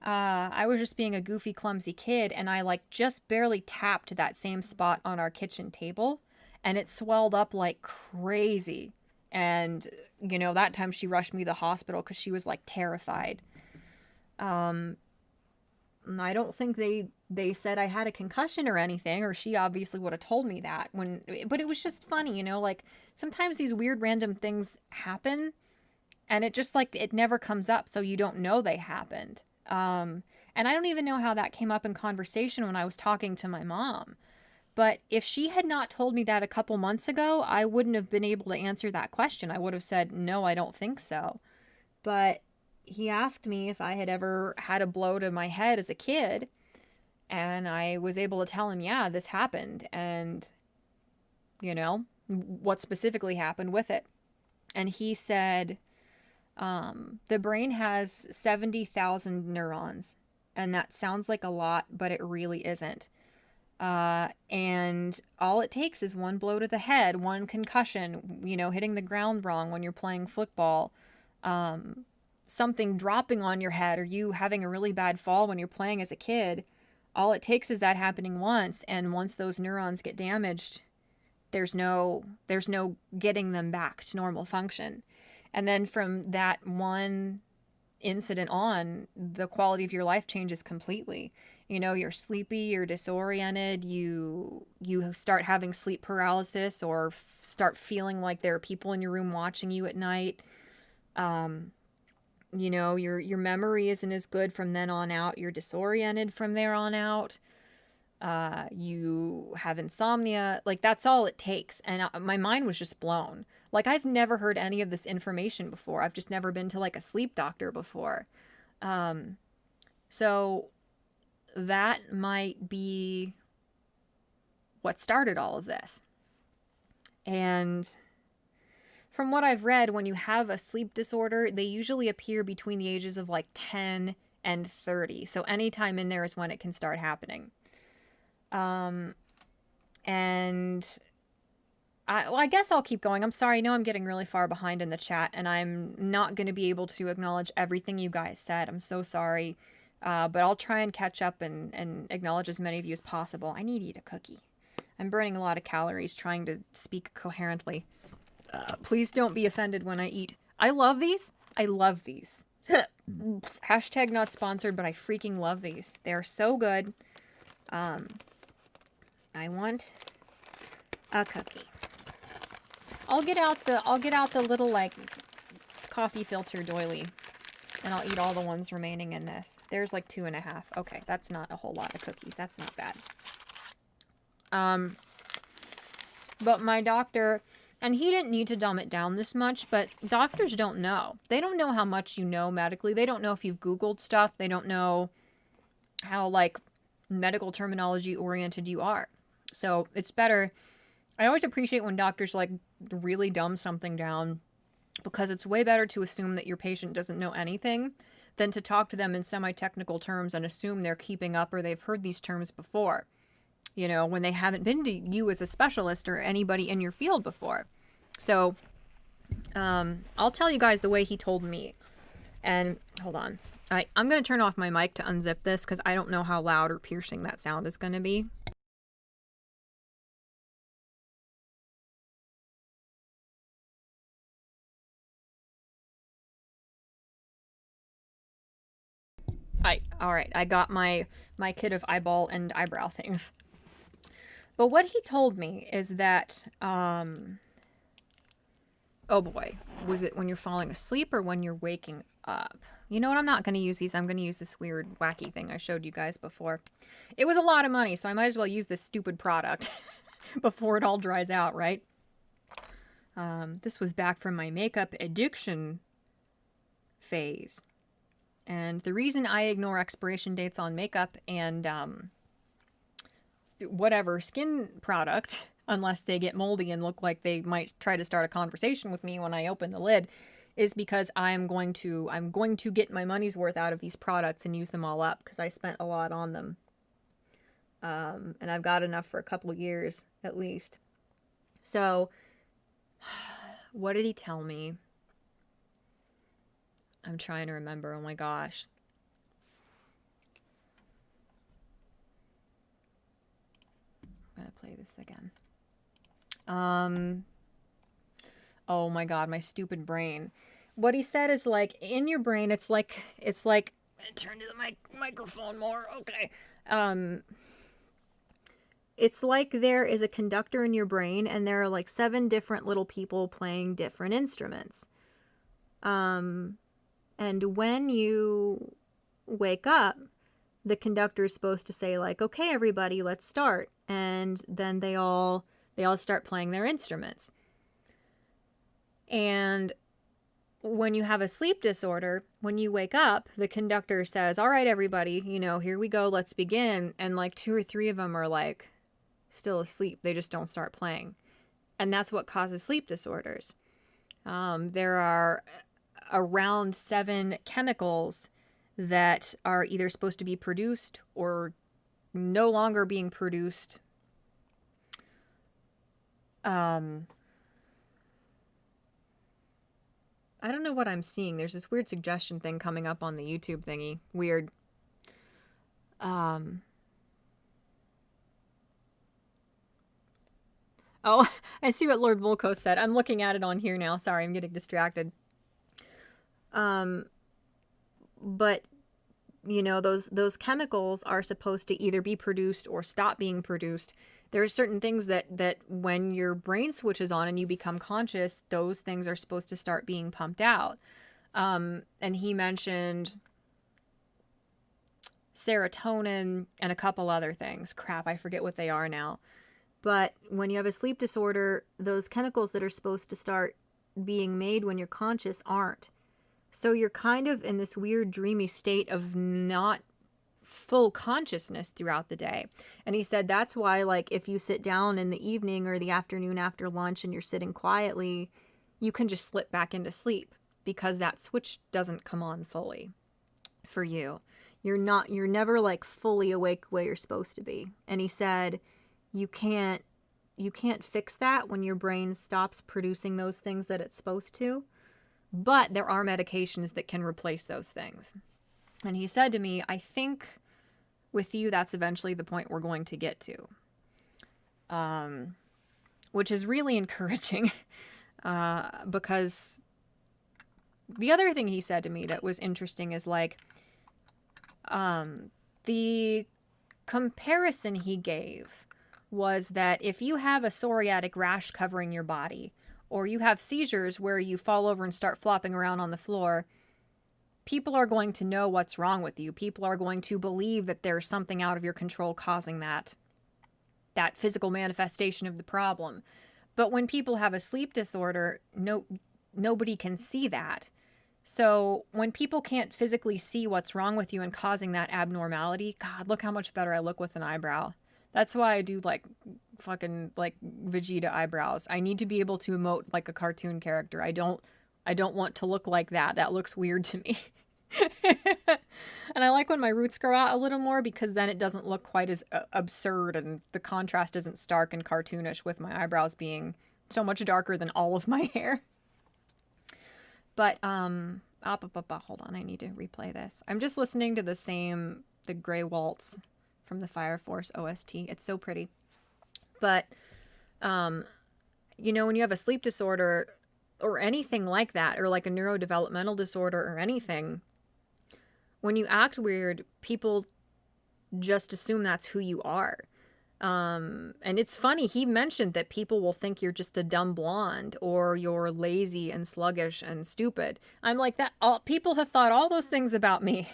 I was just being a goofy, clumsy kid, and I like just barely tapped that same spot on our kitchen table, and it swelled up like crazy. And, you know, that time she rushed me to the hospital because she was like terrified. I don't think they said I had a concussion or anything, or she obviously would have told me that but it was just funny, you know, like sometimes these weird random things happen and it just like it never comes up, so you don't know they happened. And I don't even know how that came up in conversation when I was talking to my mom. But if she had not told me that a couple months ago, I wouldn't have been able to answer that question. I would have said, no, I don't think so. But he asked me if I had ever had a blow to my head as a kid, and I was able to tell him, yeah, this happened, and, you know, what specifically happened with it. And he said, the brain has 70,000 neurons, and that sounds like a lot, but it really isn't. And all it takes is one blow to the head, one concussion, you know, hitting the ground wrong when you're playing football, something dropping on your head, or you having a really bad fall when you're playing as a kid. All it takes is that happening once, and once those neurons get damaged, there's no getting them back to normal function. And then from that one incident on, the quality of your life changes completely. You know, you're sleepy, you're disoriented, you start having sleep paralysis or start feeling like there are people in your room watching you at night. Um, you know, your memory isn't as good from then on out. You're disoriented from there on out. You have insomnia. Like, that's all it takes. And my mind was just blown. Like, I've never heard any of this information before. I've just never been to like a sleep doctor before. So that might be what started all of this. And from what I've read, when you have a sleep disorder, they usually appear between the ages of like 10 and 30. So anytime in there is when it can start happening. And I guess I'll keep going. I'm sorry. I know I'm getting really far behind in the chat, and I'm not going to be able to acknowledge everything you guys said. I'm so sorry. But I'll try and catch up and acknowledge as many of you as possible. I need to eat a cookie. I'm burning a lot of calories trying to speak coherently. Please don't be offended when I eat. I love these. I love these. Hashtag not sponsored, but I freaking love these. They're so good. I want a cookie. I'll get out the little like coffee filter doily, and I'll eat all the ones remaining in this. There's like 2.5. Okay, that's not a whole lot of cookies. That's not bad. But my doctor, and he didn't need to dumb it down this much, but doctors don't know. They don't know how much you know medically. They don't know if you've Googled stuff. They don't know how like medical terminology oriented you are. So it's better. I always appreciate when doctors like really dumb something down, because it's way better to assume that your patient doesn't know anything than to talk to them in semi-technical terms and assume they're keeping up or they've heard these terms before, you know, when they haven't been to you as a specialist or anybody in your field before. So I'll tell you guys the way he told me. And hold on. I'm going to turn off my mic to unzip this because I don't know how loud or piercing that sound is going to be. All right, I got my kit of eyeball and eyebrow things. But what he told me is that, oh boy, was it when you're falling asleep or when you're waking up? You know what, I'm not going to use these. I'm going to use this weird wacky thing I showed you guys before. It was a lot of money, so I might as well use this stupid product before it all dries out, right? This was back from my makeup addiction phase. And the reason I ignore expiration dates on makeup and whatever skin product, unless they get moldy and look like they might try to start a conversation with me when I open the lid, is because I'm going to get my money's worth out of these products and use them all up, because I spent a lot on them. And I've got enough for a couple of years at least. So what did he tell me? I'm trying to remember. Oh my gosh. I'm gonna play this again. Oh my god, my stupid brain. What he said is, like, in your brain, it's like turn to the microphone more. Okay. It's like there is a conductor in your brain, and there are like 7 different little people playing different instruments. And when you wake up, the conductor is supposed to say, like, okay, everybody, let's start. And then they all start playing their instruments. And when you have a sleep disorder, when you wake up, the conductor says, all right, everybody, you know, here we go, let's begin. And like 2 or 3 of them are like still asleep. They just don't start playing. And that's what causes sleep disorders. There are around 7 chemicals that are either supposed to be produced or no longer being produced. I don't know what I'm seeing. There's this weird suggestion thing coming up on the YouTube thingy. Weird. Oh, I see what Lord Volko said. I'm looking at it on here now. Sorry, I'm getting distracted. But you know, those chemicals are supposed to either be produced or stop being produced. There are certain things that when your brain switches on and you become conscious, those things are supposed to start being pumped out. And he mentioned serotonin and a couple other things. Crap, I forget what they are now. But when you have a sleep disorder, those chemicals that are supposed to start being made when you're conscious aren't. So you're kind of in this weird dreamy state of not full consciousness throughout the day. And he said that's why, like, if you sit down in the evening or the afternoon after lunch and you're sitting quietly, you can just slip back into sleep because that switch doesn't come on fully for you. You're never like fully awake the way you're supposed to be. And he said you can't fix that when your brain stops producing those things that it's supposed to. But there are medications that can replace those things. And he said to me, I think with you, that's eventually the point we're going to get to. Which is really encouraging. Because the other thing he said to me that was interesting is like, the comparison he gave was that if you have a psoriatic rash covering your body, or you have seizures where you fall over and start flopping around on the floor, people are going to know what's wrong with you. People are going to believe that there's something out of your control causing that physical manifestation of the problem. But when people have a sleep disorder, nobody can see that. So when people can't physically see what's wrong with you and causing that abnormality, God, look how much better I look with an eyebrow. That's why I do like fucking like Vegeta eyebrows. I need to be able to emote like a cartoon character. I don't want to look like that. That looks weird to me. And I like when my roots grow out a little more because then it doesn't look quite as absurd and the contrast isn't stark and cartoonish with my eyebrows being so much darker than all of my hair. But hold on, I need to replay this. I'm just listening to the Grey Waltz from the Fire Force OST. It's so pretty. But, you know, when you have a sleep disorder or anything like that, or like a neurodevelopmental disorder or anything, when you act weird, people just assume that's who you are. And it's funny, he mentioned that people will think you're just a dumb blonde or you're lazy and sluggish and stupid. I'm like, people have thought all those things about me.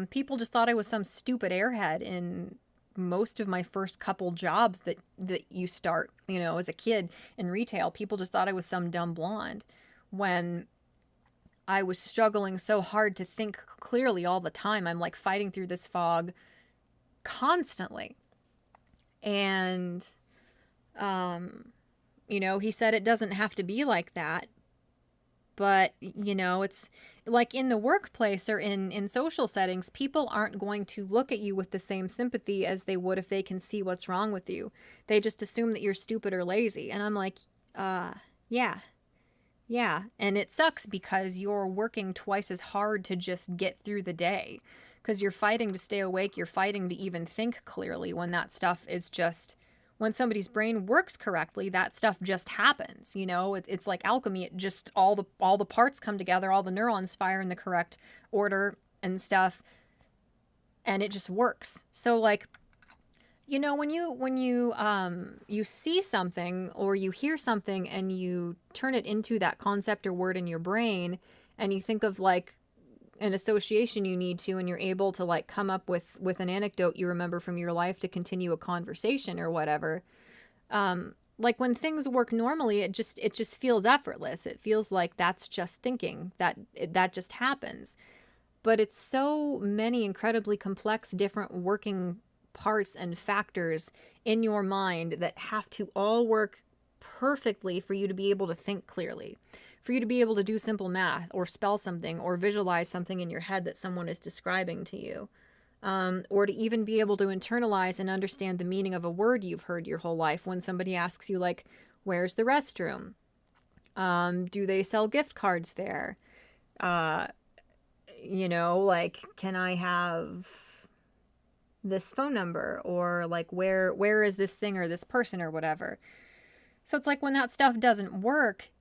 People just thought I was some stupid airhead in most of my first couple jobs that you start, you know, as a kid in retail. People just thought I was some dumb blonde when I was struggling so hard to think clearly all the time. I'm like fighting through this fog constantly. And, you know, he said it doesn't have to be like that. But, you know, it's like in the workplace or in social settings, people aren't going to look at you with the same sympathy as they would if they can see what's wrong with you. They just assume that you're stupid or lazy. And I'm like, yeah. And it sucks because you're working twice as hard to just get through the day. Because you're fighting to stay awake. You're fighting to even think clearly when that stuff is just... When somebody's brain works correctly, that stuff just happens. You know, it's like alchemy. It just all the parts come together, all the neurons fire in the correct order and stuff, and it just works. So like, you know, when you see something or you hear something and you turn it into that concept or word in your brain, and you think of like an association you need to, and you're able to like come up with an anecdote you remember from your life to continue a conversation or whatever. Like when things work normally, it just feels effortless. It feels like that's just thinking, that just happens. But it's so many incredibly complex, different working parts and factors in your mind that have to all work perfectly for you to be able to think clearly. For you to be able to do simple math or spell something or visualize something in your head that someone is describing to you. Or to even be able to internalize and understand the meaning of a word you've heard your whole life when somebody asks you, like, where's the restroom? Do they sell gift cards there? You know, like, can I have this phone number? Or, like, where is this thing or this person or whatever? So it's like when that stuff doesn't work,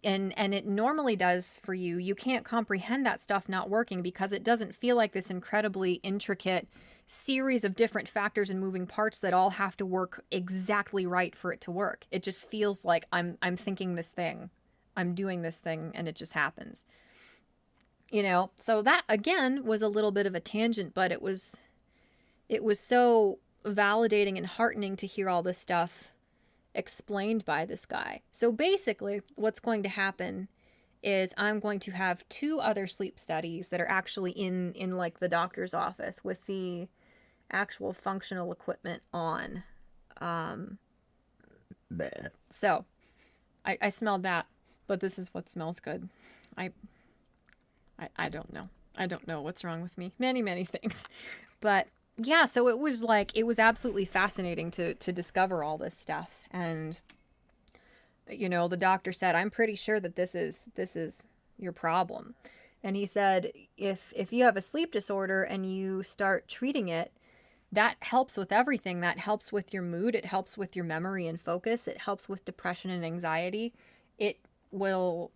and it normally does for you, you can't comprehend that stuff not working because it doesn't feel like this incredibly intricate series of different factors and moving parts that all have to work exactly right for it to work. It just feels like I'm thinking this thing, I'm doing this thing, and it just happens. You know, so that again was a little bit of a tangent, but it was so validating and heartening to hear all this stuff explained by this guy. So basically, what's going to happen is I'm going to have 2 other sleep studies that are actually in like the doctor's office with the actual functional equipment on. So I smelled that, but this is what smells good. I don't know. I don't know what's wrong with me. Many things. But yeah, so it was like, it was absolutely fascinating to discover all this stuff. And, you know, the doctor said, I'm pretty sure that this is your problem. And he said, if you have a sleep disorder and you start treating it, that helps with everything. That helps with your mood. It helps with your memory and focus. It helps with depression and anxiety. It will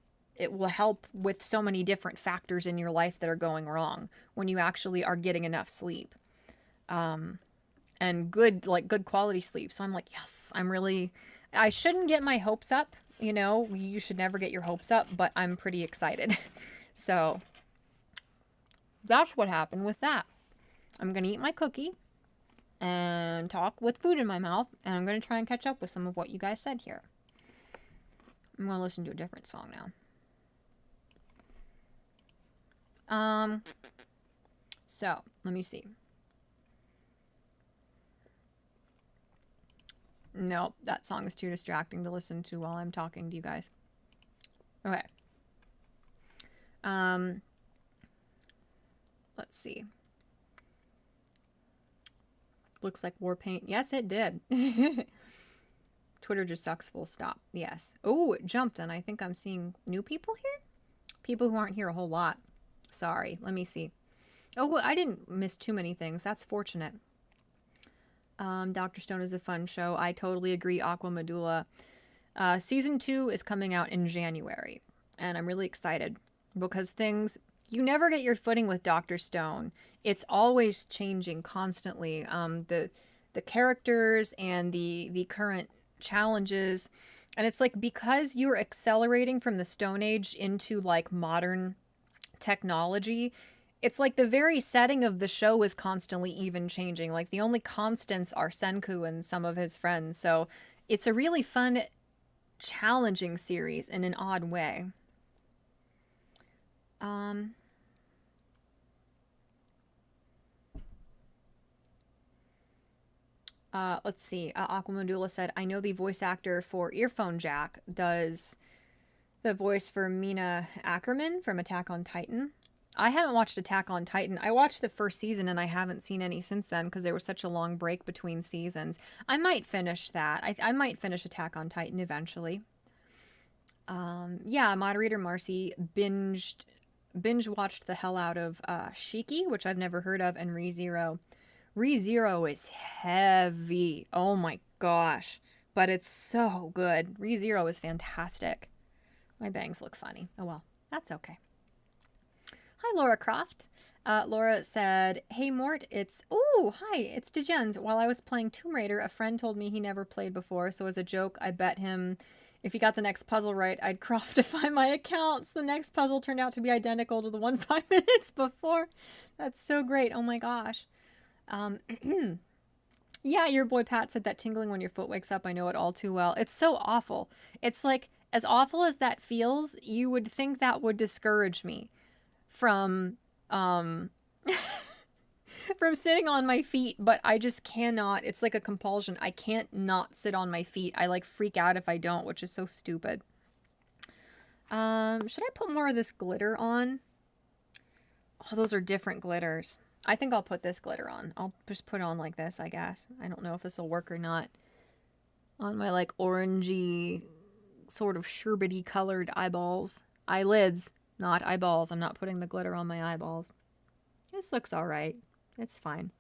help with so many different factors in your life that are going wrong when you actually are getting enough sleep. And good quality sleep. So I'm like, yes, I shouldn't get my hopes up. You know, you should never get your hopes up, but I'm pretty excited. So that's what happened with that. I'm going to eat my cookie and talk with food in my mouth. And I'm going to try and catch up with some of what you guys said here. I'm going to listen to a different song now. So let me see. Nope, that song is too distracting to listen to while I'm talking to you guys. Okay. Let's see. Looks like war paint. Yes, it did. Twitter just sucks, full stop. Yes. Oh, it jumped, and I think I'm seeing new people here? People who aren't here a whole lot. Sorry, let me see. Oh, well, I didn't miss too many things. That's fortunate. Dr. Stone is a fun show. I totally agree. Aqua Medulla. Season 2 is coming out in January, and I'm really excited because you never get your footing with Dr. Stone. It's always changing constantly. The characters and the current challenges, and it's like because you're accelerating from the Stone Age into like modern technology, it's like the very setting of the show is constantly even changing. Like the only constants are Senku and some of his friends. So it's a really fun, challenging series in an odd way. Let's see. Aqua Medulla said, I know the voice actor for Earphone Jack does the voice for Mina Ackerman from Attack on Titan. I haven't watched Attack on Titan. I watched the first season and I haven't seen any since then because there was such a long break between seasons. I might finish that. I might finish Attack on Titan eventually. Yeah, moderator Marcy binge watched the hell out of Shiki, which I've never heard of, and ReZero. ReZero is heavy. Oh my gosh. But it's so good. ReZero is fantastic. My bangs look funny. Oh well, that's okay. Hi, Laura Croft. Laura said, hey, Mort, hi, it's DeGens. While I was playing Tomb Raider, a friend told me he never played before, so as a joke, I bet him if he got the next puzzle right, I'd croftify my accounts. The next puzzle turned out to be identical to the one 5 minutes before. That's so great. Oh my gosh. Yeah, your boy Pat said that tingling when your foot wakes up. I know it all too well. It's so awful. It's like, as awful as that feels, you would think that would discourage me from from sitting on my feet, but I just cannot. It's like a compulsion. I can't not sit on my feet. I like freak out if I don't, which is so stupid. Should I put more of this glitter on? Oh, those are different glitters. I think I'll put this glitter on. I'll just put it on like this, I guess. I don't know if this will work or not. On my like orangey, sort of sherbety colored eyeballs. Eyelids. Not eyeballs. I'm not putting the glitter on my eyeballs. This looks alright. It's fine.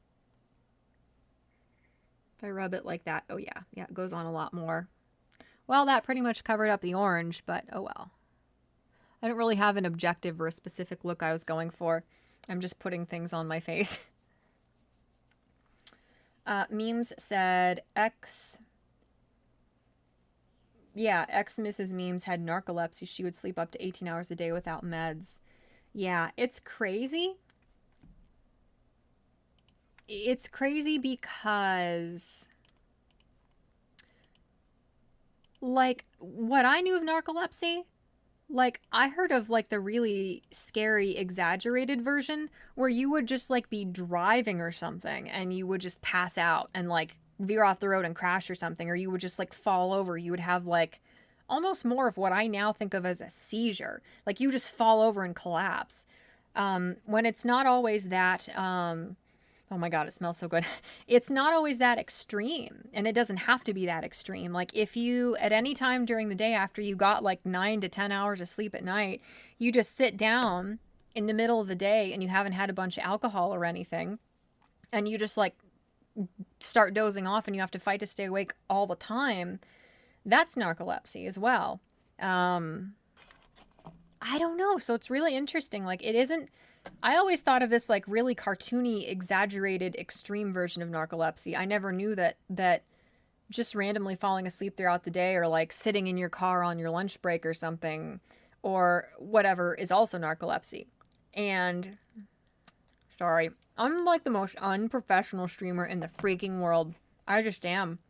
If I rub it like that, oh yeah. Yeah, it goes on a lot more. Well, that pretty much covered up the orange, but oh well. I don't really have an objective or a specific look I was going for. I'm just putting things on my face. Memes said ex Mrs. Memes had narcolepsy. She would sleep up to 18 hours a day without meds. Yeah, it's crazy. It's crazy because, like, what I knew of narcolepsy, like, I heard of, like, the really scary, exaggerated version where you would just, like, be driving or something and you would just pass out and, like, veer off the road and crash or something, or you would just, like, fall over. You would have, like, almost more of what I now think of as a seizure. Like, you just fall over and collapse. When it's not always that, oh my God, it smells so good. It's not always that extreme, and it doesn't have to be that extreme. Like, if you, at any time during the day after you got like 9 to 10 hours of sleep at night, you just sit down in the middle of the day and you haven't had a bunch of alcohol or anything, and you just like start dozing off and you have to fight to stay awake all the time, that's narcolepsy as well. I don't know. So it's really interesting. Like, it isn't, I always thought of this like really cartoony, exaggerated, extreme version of narcolepsy. I never knew that just randomly falling asleep throughout the day or like sitting in your car on your lunch break or something or whatever is also narcolepsy. And sorry, I'm like the most unprofessional streamer in the freaking world. I just am.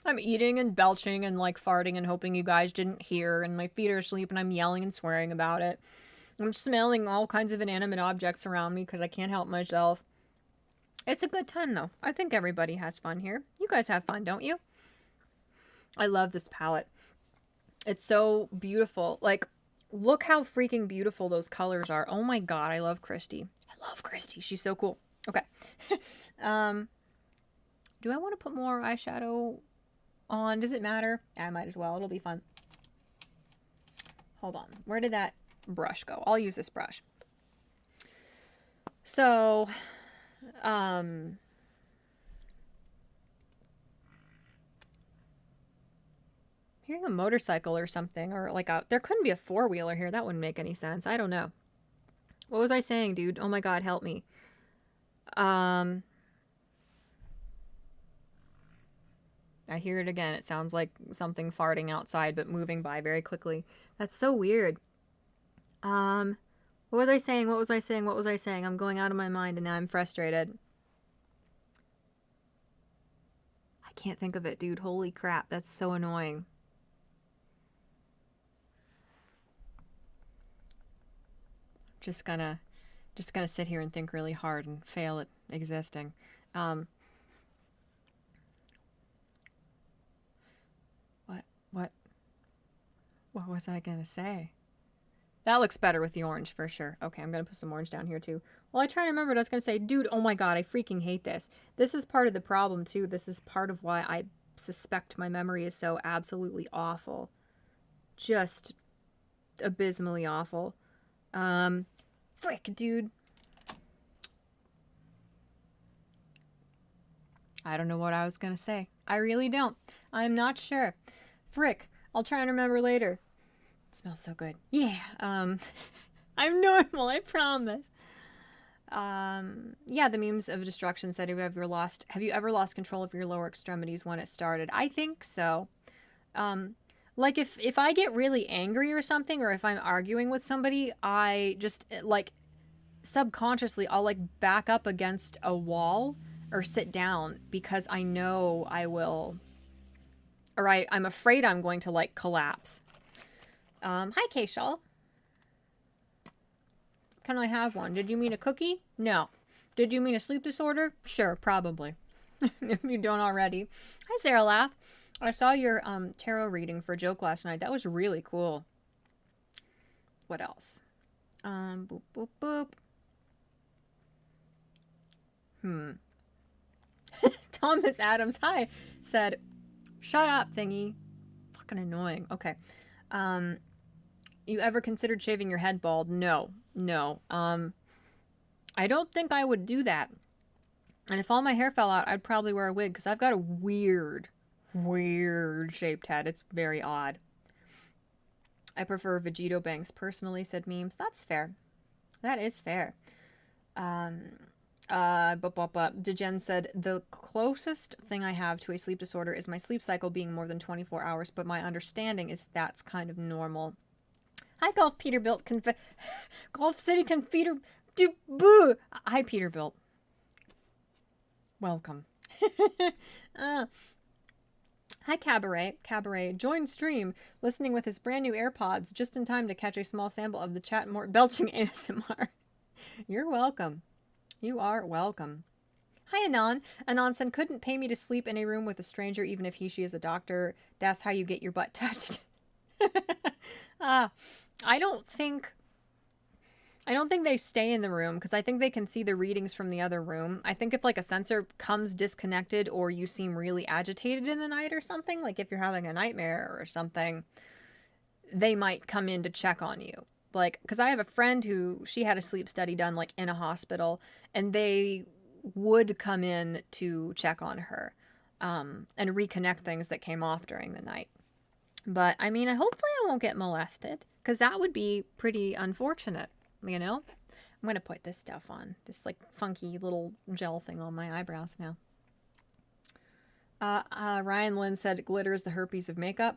I'm eating and belching and like farting and hoping you guys didn't hear, and my feet are asleep and I'm yelling and swearing about it. I'm smelling all kinds of inanimate objects around me because I can't help myself. It's a good time though. I think everybody has fun here. You guys have fun, don't you? I love this palette. It's so beautiful. Like, look how freaking beautiful those colors are. Oh my God, I love Christy. I love Christy. She's so cool. Okay. Do I want to put more eyeshadow on? Does it matter? Yeah, I might as well. It'll be fun. Hold on. Where did that brush go? I'll use this brush. So, hearing a motorcycle or something, or like there couldn't be a four-wheeler here. That wouldn't make any sense. I don't know. What was I saying, dude? Oh my God, help me. I hear it again. It sounds like something farting outside, but moving by very quickly. That's so weird. What was I saying? What was I saying? What was I saying? I'm going out of my mind and now I'm frustrated. I can't think of it, dude. Holy crap. That's so annoying. Just gonna sit here and think really hard and fail at existing. What was I gonna say? That looks better with the orange for sure. Okay, I'm gonna put some orange down here too. Well, I try to remember what I was gonna say. Dude, oh my God, I freaking hate this. This is part of the problem too. This is part of why I suspect my memory is so absolutely awful. Just abysmally awful. Frick, dude. I don't know what I was gonna say. I really don't. I'm not sure. Frick. I'll try and remember later. It smells so good. Yeah. I'm normal, I promise. Yeah, the memes of destruction said, have you ever lost control of your lower extremities when it started? I think so. Like if I get really angry or something, or if I'm arguing with somebody, I just like subconsciously I'll like back up against a wall or sit down because I know I will, or I'm afraid I'm going to like collapse. Hi, Keishal. Can I have one? Did you mean a cookie? No. Did you mean a sleep disorder? Sure, probably. If you don't already. Hi, Sarah Laugh. I saw your tarot reading for Joke last night. That was really cool. What else? Boop, boop, boop. Thomas Adams, hi, said, shut up, thingy. Fucking annoying. Okay. You ever considered shaving your head bald? No. I don't think I would do that. And if all my hair fell out, I'd probably wear a wig because I've got a weird weird shaped head. It's very odd. I prefer Vegito bangs personally, said Memes. That's fair. That is fair. Degen said, the closest thing I have to a sleep disorder is my sleep cycle being more than 24 hours, but my understanding is that's kind of normal. Hi, Golf Peterbilt. Golf City Confeter. Boo! Hi, Peterbilt. Welcome. Hi, Cabaret. Cabaret joined stream, listening with his brand new AirPods just in time to catch a small sample of the Chat-Mort belching ASMR. You're welcome. You are welcome. Hi, Anon. Anon said, couldn't pay me to sleep in a room with a stranger even if she is a doctor. That's how you get your butt touched. I don't think they stay in the room because I think they can see the readings from the other room. I think if like a sensor comes disconnected or you seem really agitated in the night or something, like if you're having a nightmare or something, they might come in to check on you. Like, because I have a friend who, she had a sleep study done like in a hospital, and they would come in to check on her and reconnect things that came off during the night. But I mean, hopefully I won't get molested because that would be pretty unfortunate. You know, I'm going to put this stuff on. This like funky little gel thing on my eyebrows now. Ryan Lynn said glitter is the herpes of makeup.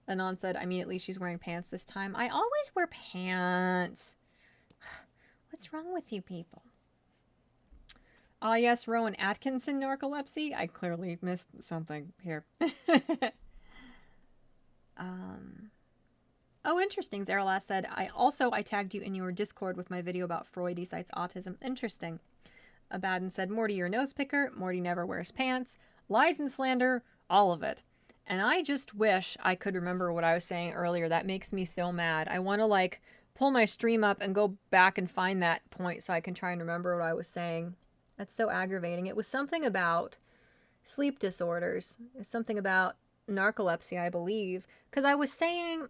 Anon said, I mean, at least she's wearing pants this time. I always wear pants. What's wrong with you people? Yes, Rowan Atkinson narcolepsy. I clearly missed something here. Oh, interesting. Zeralas said, I tagged you in your Discord with my video about Freud. He cites autism. Interesting. Abaddon said, Morty, you're a nose picker. Morty never wears pants. Lies and slander. All of it. And I just wish I could remember what I was saying earlier. That makes me so mad. I want to like pull my stream up and go back and find that point so I can try and remember what I was saying. That's so aggravating. It was something about sleep disorders. It's something about narcolepsy, I believe. Because I was saying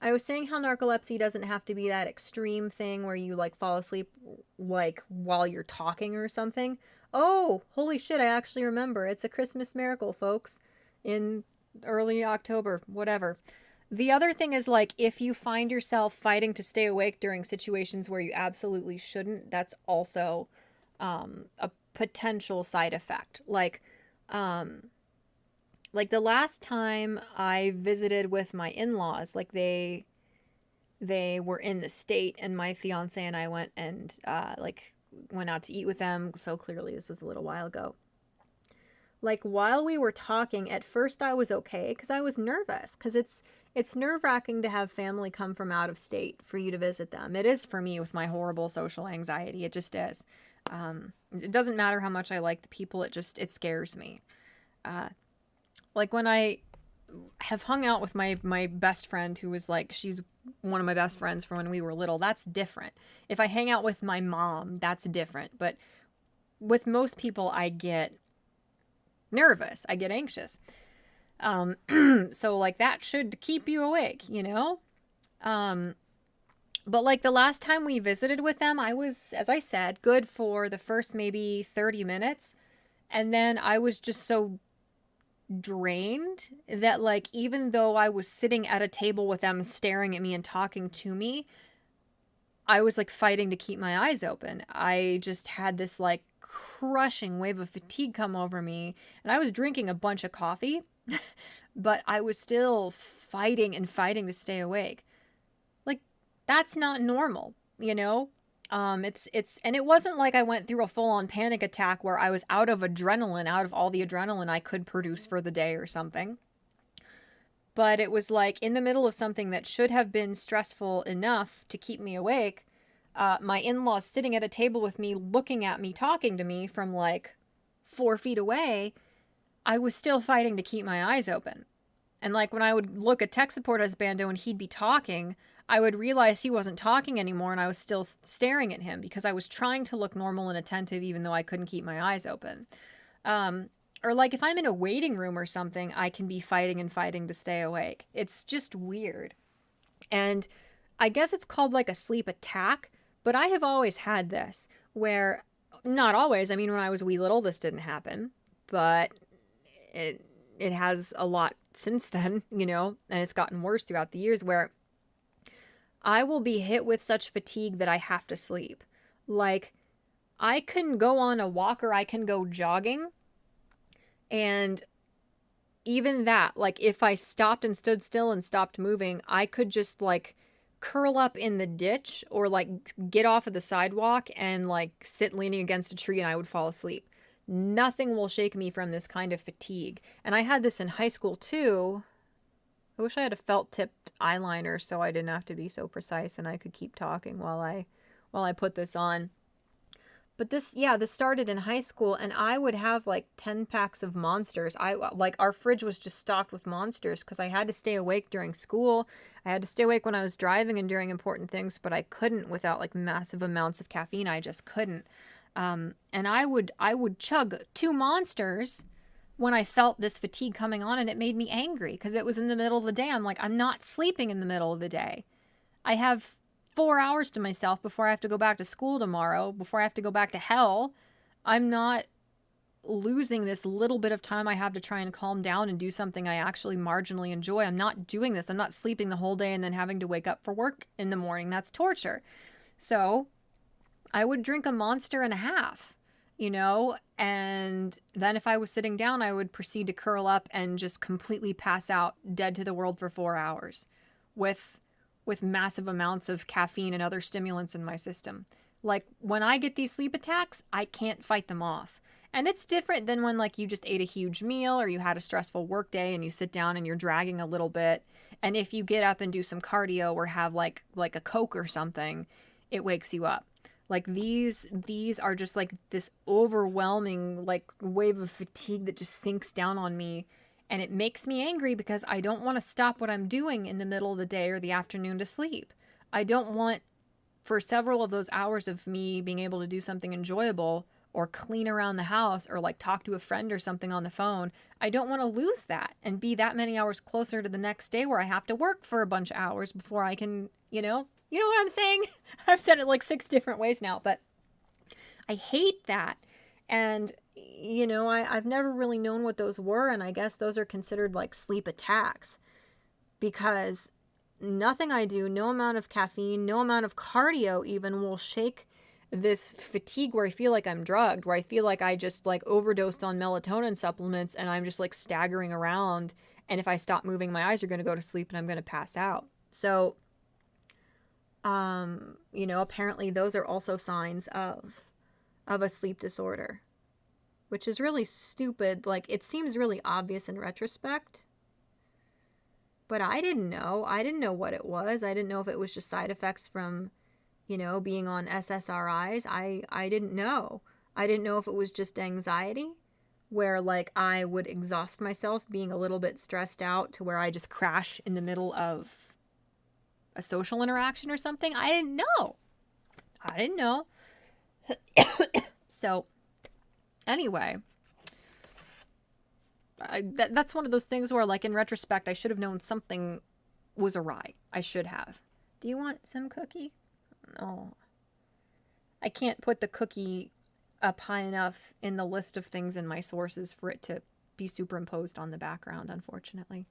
how narcolepsy doesn't have to be that extreme thing where you like fall asleep like while you're talking or something. Oh, holy shit, I actually remember. It's a Christmas miracle, folks. In early October, whatever. The other thing is like if you find yourself fighting to stay awake during situations where you absolutely shouldn't, that's also a potential side effect. Like the last time I visited with my in-laws, like they were in the state and my fiance and I went and went out to eat with them. So clearly this was a little while ago. Like while we were talking, at first I was okay because I was nervous because it's nerve-wracking to have family come from out of state for you to visit them. It is for me with my horrible social anxiety. It just is. It doesn't matter how much I like the people. It scares me. Like when I have hung out with my best friend who was like, she's one of my best friends from when we were little, that's different. If I hang out with my mom, that's different. But with most people, I get nervous. I get anxious. So like that should keep you awake, you know? But like the last time we visited with them, I was, as I said, good for the first maybe 30 minutes. And then I was just so drained that like even though I was sitting at a table with them staring at me and talking to me, I was like fighting to keep my eyes open. I just had this like crushing wave of fatigue come over me, and I was drinking a bunch of coffee, but I was still fighting to stay awake. Like that's not normal, you know? And it wasn't like I went through a full-on panic attack where I was out of all the adrenaline I could produce for the day or something. But it was like in the middle of something that should have been stressful enough to keep me awake. My in-laws sitting at a table with me, looking at me, talking to me from like 4 feet away. I was still fighting to keep my eyes open. And like when I would look at tech support husbando and he'd be talking, I would realize he wasn't talking anymore and I was still staring at him because I was trying to look normal and attentive even though I couldn't keep my eyes open. Or like if I'm in a waiting room or something, I can be fighting to stay awake. It's just weird. And I guess it's called like a sleep attack, but I have always had this where not always. I mean, when I was wee little, this didn't happen, but it has a lot since then, you know, and it's gotten worse throughout the years where I will be hit with such fatigue that I have to sleep. Like, I can go on a walk or I can go jogging, and even that, like, if I stopped and stood still and stopped moving, I could just, like, curl up in the ditch or, like, get off of the sidewalk and, like, sit leaning against a tree and I would fall asleep. Nothing will shake me from this kind of fatigue. And I had this in high school, too. I wish I had a felt-tipped eyeliner so I didn't have to be so precise and I could keep talking while I put this on. But this started in high school, and I would have like 10 packs of Monsters. Our fridge was just stocked with Monsters because I had to stay awake during school. I had to stay awake when I was driving and during important things, but I couldn't without like massive amounts of caffeine. I just couldn't. And I would chug 2 Monsters when I felt this fatigue coming on, and it made me angry because it was in the middle of the day. I'm like, I'm not sleeping in the middle of the day. I have 4 hours to myself before I have to go back to school tomorrow, before I have to go back to hell. I'm not losing this little bit of time I have to try and calm down and do something I actually marginally enjoy. I'm not doing this. I'm not sleeping the whole day and then having to wake up for work in the morning. That's torture. So I would drink a Monster and a half, you know, and then if I was sitting down, I would proceed to curl up and just completely pass out dead to the world for 4 hours with massive amounts of caffeine and other stimulants in my system. Like, when I get these sleep attacks, I can't fight them off. And it's different than when, like, you just ate a huge meal or you had a stressful work day and you sit down and you're dragging a little bit. And if you get up and do some cardio or have, like a Coke or something, it wakes you up. Like, these are just, like, this overwhelming, like, wave of fatigue that just sinks down on me. And it makes me angry because I don't want to stop what I'm doing in the middle of the day or the afternoon to sleep. I don't want, for several of those hours of me being able to do something enjoyable or clean around the house or like talk to a friend or something on the phone, I don't want to lose that and be that many hours closer to the next day where I have to work for a bunch of hours before I can, you know what I'm saying? I've said it like 6 different ways now, but I hate that. And you know, I've never really known what those were, and I guess those are considered like sleep attacks because nothing I do, no amount of caffeine, no amount of cardio even will shake this fatigue where I feel like I'm drugged, where I feel like I just like overdosed on melatonin supplements and I'm just like staggering around, and if I stop moving, my eyes are going to go to sleep and I'm going to pass out. So, you know, apparently those are also signs of a sleep disorder, which is really stupid. Like, it seems really obvious in retrospect, but I didn't know. I didn't know what it was. I didn't know if it was just side effects from, you know, being on SSRIs. I didn't know. I didn't know if it was just anxiety, where, like, I would exhaust myself being a little bit stressed out to where I just crash in the middle of a social interaction or something. I didn't know. So, anyway, that's one of those things where, like, in retrospect, I should have known something was awry. I should have. Do you want some cookie? No. I can't put the cookie up high enough in the list of things in my sources for it to be superimposed on the background, unfortunately.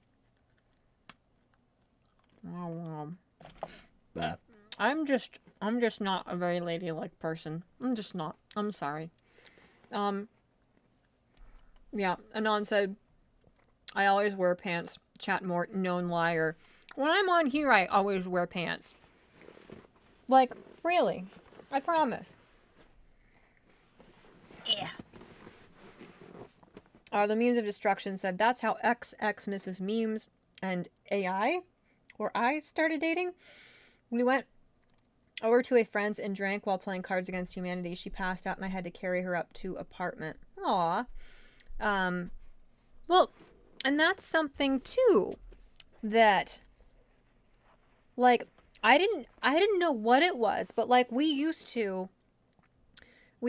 I'm just not a very ladylike person. I'm just not. I'm sorry. Yeah, Anon said, I always wear pants. Chat-Mort, known liar. When I'm on here, I always wear pants. Like, really. I promise. Yeah. The Memes of Destruction said, that's how XX Mrs. Memes and AI, or I, started dating. We went over to a friend's and drank while playing Cards Against Humanity. She passed out and I had to carry her up to apartment. Aw. Well, and that's something too that, like, I didn't know what it was, but like we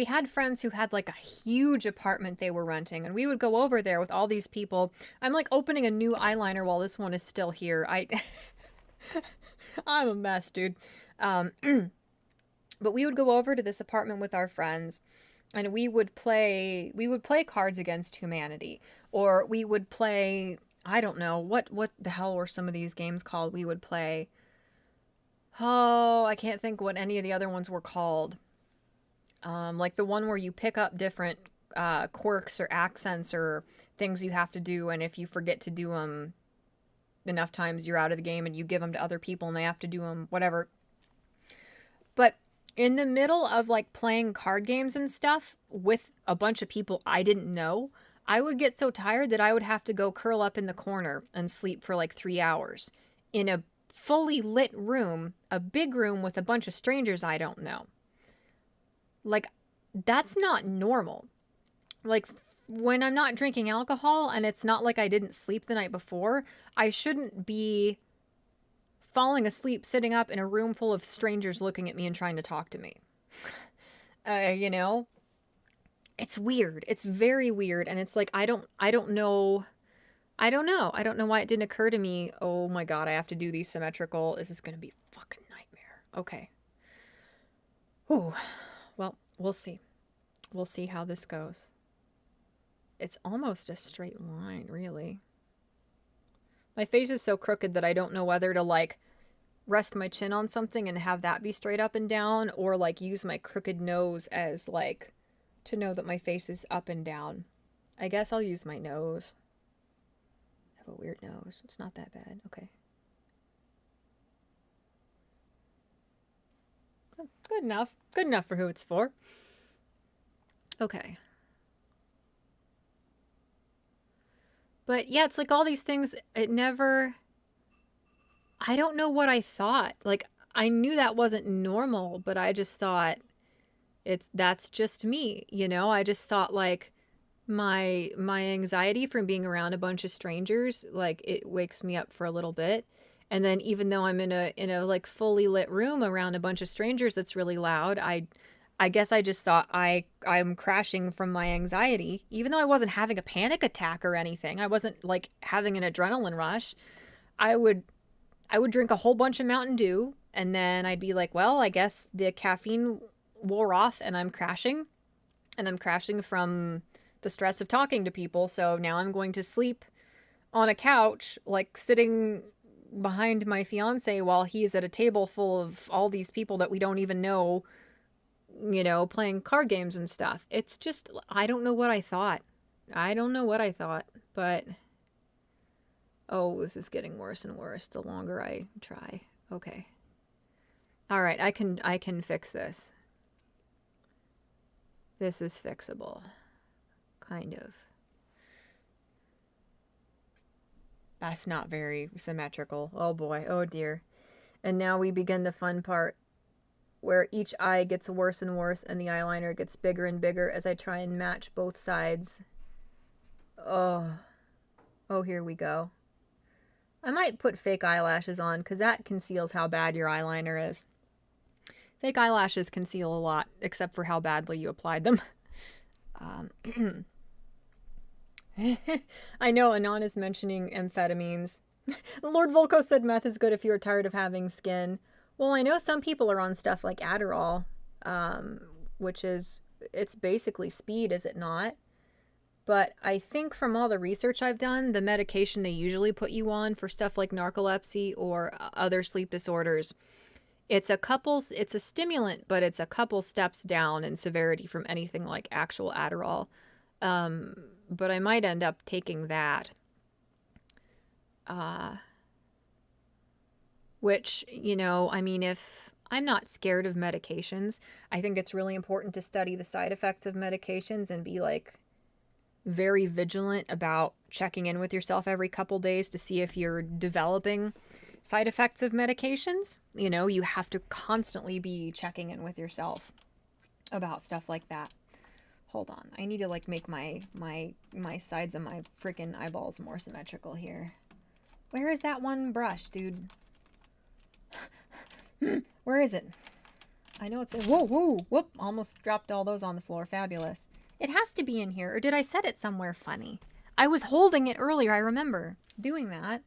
had friends who had like a huge apartment they were renting, and we would go over there with all these people. I'm like opening a new eyeliner while this one is still here. I'm a mess, dude. But we would go over to this apartment with our friends, and we would play Cards Against Humanity, or we would play, I don't know, what the hell were some of these games called? We would play, oh, I can't think what any of the other ones were called. Like the one where you pick up different quirks or accents or things you have to do, and if you forget to do them enough times, you're out of the game, and you give them to other people and they have to do them, whatever. But in the middle of like playing card games and stuff with a bunch of people I didn't know, I would get so tired that I would have to go curl up in the corner and sleep for like 3 hours in a fully lit room, a big room with a bunch of strangers I don't know. Like, that's not normal. Like, when I'm not drinking alcohol and it's not like I didn't sleep the night before, I shouldn't be falling asleep sitting up in a room full of strangers looking at me and trying to talk to me. You know? It's weird. It's very weird, and it's like I don't know. I don't know why it didn't occur to me. Oh my god, I have to do these symmetrical. This is going to be a fucking nightmare. Okay. Ooh. Well, we'll see. We'll see how this goes. It's almost a straight line, really. My face is so crooked that I don't know whether to, like, rest my chin on something and have that be straight up and down, or, like, use my crooked nose as, like, to know that my face is up and down. I guess I'll use my nose. I have a weird nose. It's not that bad. Okay. Good enough. Good enough for who it's for. Okay. But yeah, it's like all these things, it never... I don't know what I thought. Like, I knew that wasn't normal, but I just thought that's just me, you know? I just thought, like, my anxiety from being around a bunch of strangers, like, it wakes me up for a little bit. And then even though I'm in a like fully lit room around a bunch of strangers that's really loud, I guess I just thought I'm crashing from my anxiety, even though I wasn't having a panic attack or anything. I wasn't like having an adrenaline rush. I would drink a whole bunch of Mountain Dew, and then I'd be like, well, I guess the caffeine wore off and I'm crashing. And I'm crashing from the stress of talking to people. So now I'm going to sleep on a couch, like sitting behind my fiance while he's at a table full of all these people that we don't even know, you know, playing card games and stuff. It's just, I don't know what I thought. I don't know what I thought, but oh, this is getting worse and worse the longer I try. Okay. All right, I can fix this. This is fixable. Kind of. That's not very symmetrical. Oh boy, oh dear. And now we begin the fun part where each eye gets worse and worse and the eyeliner gets bigger and bigger as I try and match both sides. Oh, here we go. I might put fake eyelashes on because that conceals how bad your eyeliner is. Fake eyelashes conceal a lot, except for how badly you applied them. I know Anon is mentioning amphetamines. Lord Volko said meth is good if you're tired of having skin. Well, I know some people are on stuff like Adderall, which is, it's basically speed, is it not? But I think from all the research I've done, the medication they usually put you on for stuff like narcolepsy or other sleep disorders, it's a stimulant, but it's a couple steps down in severity from anything like actual Adderall. But I might end up taking that. Which, you know, I mean, if I'm not scared of medications, I think it's really important to study the side effects of medications and be like very vigilant about checking in with yourself every couple days to see if you're developing side effects of medications. You know, you have to constantly be checking in with yourself about stuff like that. Hold on. I need to like make my sides of my freaking eyeballs more symmetrical here. Where is that one brush, dude? Where is it? I know it's in... Whoa, whoop. Almost dropped all those on the floor. Fabulous. It has to be in here. Or did I set it somewhere funny? I was holding it earlier. I remember doing that.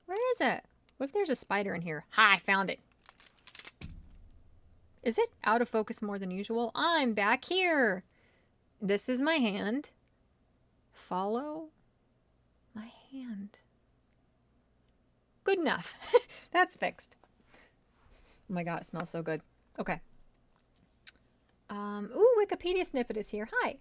Where is it? What if there's a spider in here? Ha, I found it. Is it out of focus more than usual? I'm back here. This is my hand. Follow my hand. Good enough. That's fixed. Oh my god, it smells so good. Okay. Ooh, Wikipedia snippet is here. Hi.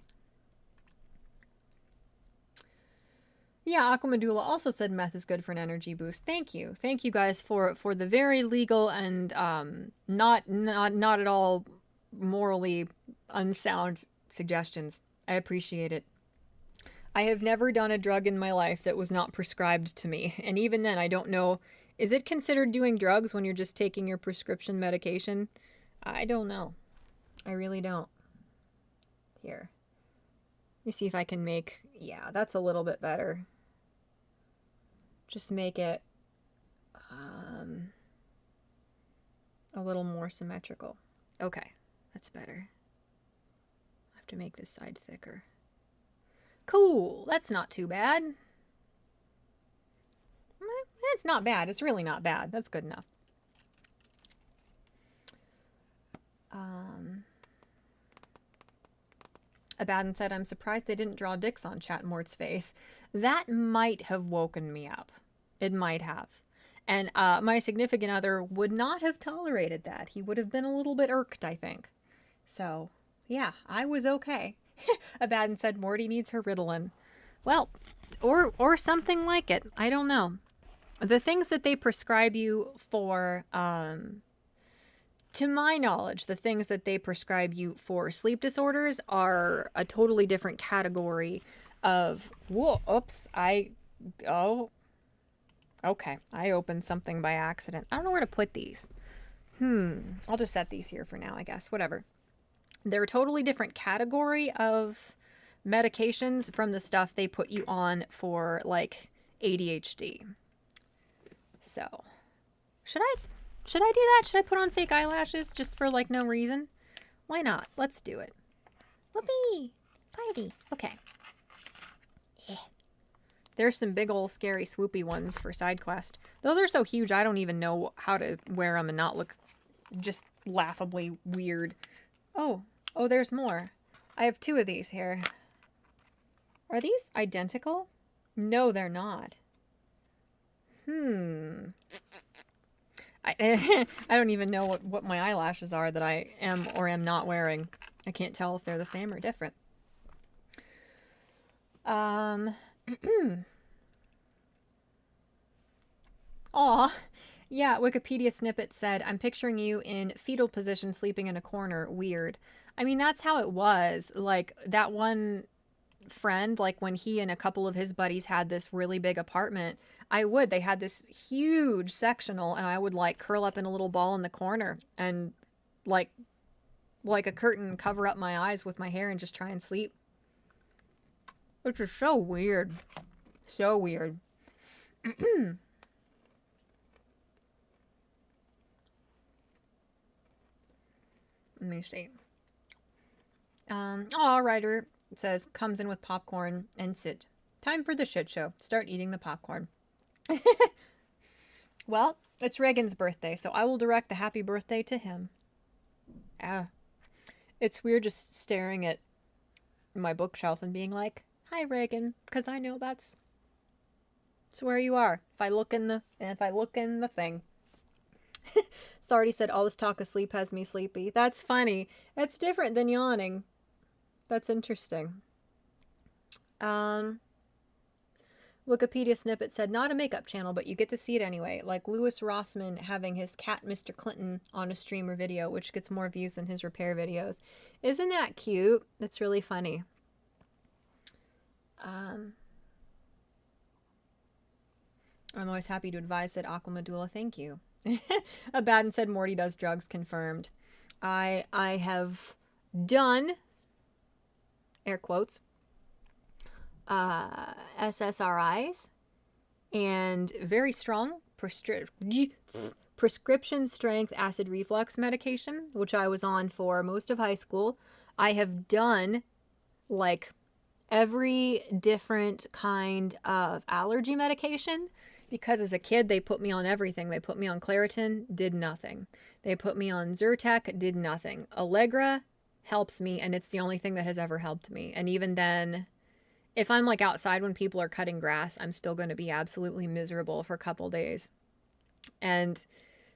Yeah, Aquamadula also said meth is good for an energy boost. Thank you. Thank you guys for the very legal and not at all morally unsound suggestions. I appreciate it. I have never done a drug in my life that was not prescribed to me. And even then, I don't know, is it considered doing drugs when you're just taking your prescription medication? I don't know. I really don't. Here. Let me see if I can make, yeah, that's a little bit better. Just make it a little more symmetrical. Okay, that's better. I have to make this side thicker. Cool, that's not too bad. It's not bad. It's really not bad. That's good enough. Abaddon said, I'm surprised they didn't draw dicks on Chat-Mort's face. That might have woken me up. It might have. And my significant other would not have tolerated that. He would have been a little bit irked, I think. So, yeah, I was okay. Abaddon said Morty needs her Ritalin. Well, or something like it. I don't know. The things that they prescribe you for, to my knowledge, the things that they prescribe you for sleep disorders are a totally different category of, whoa, oops, okay, I opened something by accident. I don't know where to put these. I'll just set these here for now, I guess, whatever. They're a totally different category of medications from the stuff they put you on for, like, ADHD. So, should I do that? Should I put on fake eyelashes just for, like, no reason? Why not? Let's do it. Whoopee! Party! Okay. There's some big ol' scary swoopy ones for side quest. Those are so huge I don't even know how to wear them and not look just laughably weird. Oh, there's more. I have 2 of these here. Are these identical? No, they're not. I don't even know what my eyelashes are that I am or am not wearing. I can't tell if they're the same or different. Aw. Yeah, Wikipedia snippet said, I'm picturing you in fetal position sleeping in a corner. Weird. I mean, that's how it was. Like, that one friend, like, when he and a couple of his buddies had this really big apartment, they had this huge sectional, and I would, like, curl up in a little ball in the corner and, like a curtain, cover up my eyes with my hair and just try and sleep. Which is so weird. So weird. Let me see. Ryder says, comes in with popcorn and sit. Time for the shit show. Start eating the popcorn. Well, it's REIGEN'S birthday, so I will direct the happy birthday to him. It's weird just staring at my bookshelf and being like, hi, REIGEN, because I know that's where you are. If I look in the thing. Sardi said, all this talk of sleep has me sleepy. That's funny. That's different than yawning. That's interesting. Wikipedia snippet said, not a makeup channel, but you get to see it anyway. Like Louis Rossman having his cat, Mr. Clinton, on a streamer video, which gets more views than his repair videos. Isn't that cute? That's really funny. I'm always happy to advise, said Aquamadula. Thank you. Abaddon said Morty does drugs, confirmed. I have done, air quotes, SSRIs and very strong prescription strength acid reflux medication, which I was on for most of high school. I have done like every different kind of allergy medication because as a kid they put me on everything. They put me on Claritin, did nothing. They put me on Zyrtec, did nothing. Allegra helps me, and it's the only thing that has ever helped me. And even then, if I'm like outside when people are cutting grass, I'm still going to be absolutely miserable for a couple days. And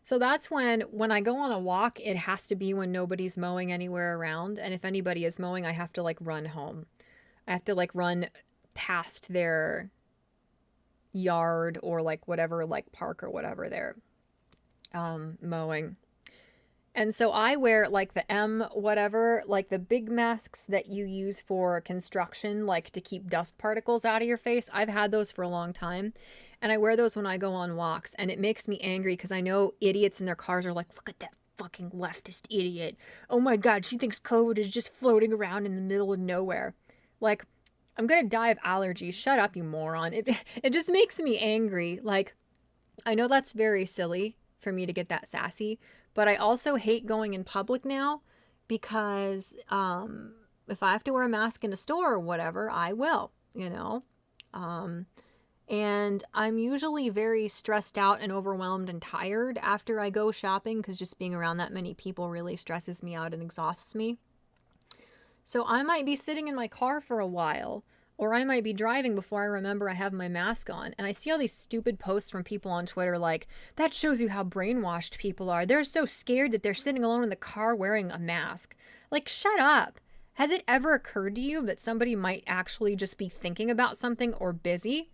so that's when I go on a walk, it has to be when nobody's mowing anywhere around. And if anybody is mowing, I have to like run home. I have to like run past their yard or like whatever, like park or whatever they're mowing. And so I wear like the M whatever, like the big masks that you use for construction, like to keep dust particles out of your face. I've had those for a long time. And I wear those when I go on walks. And it makes me angry because I know idiots in their cars are like, look at that fucking leftist idiot. Oh my God, she thinks COVID is just floating around in the middle of nowhere. Like, I'm going to die of allergies. Shut up, you moron. It just makes me angry. Like, I know that's very silly for me to get that sassy, but I also hate going in public now because if I have to wear a mask in a store or whatever, I will, you know. And I'm usually very stressed out and overwhelmed and tired after I go shopping because just being around that many people really stresses me out and exhausts me. So I might be sitting in my car for a while, or I might be driving before I remember I have my mask on. And I see all these stupid posts from people on Twitter like, that shows you how brainwashed people are. They're so scared that they're sitting alone in the car wearing a mask. Like, shut up. Has it ever occurred to you that somebody might actually just be thinking about something or busy?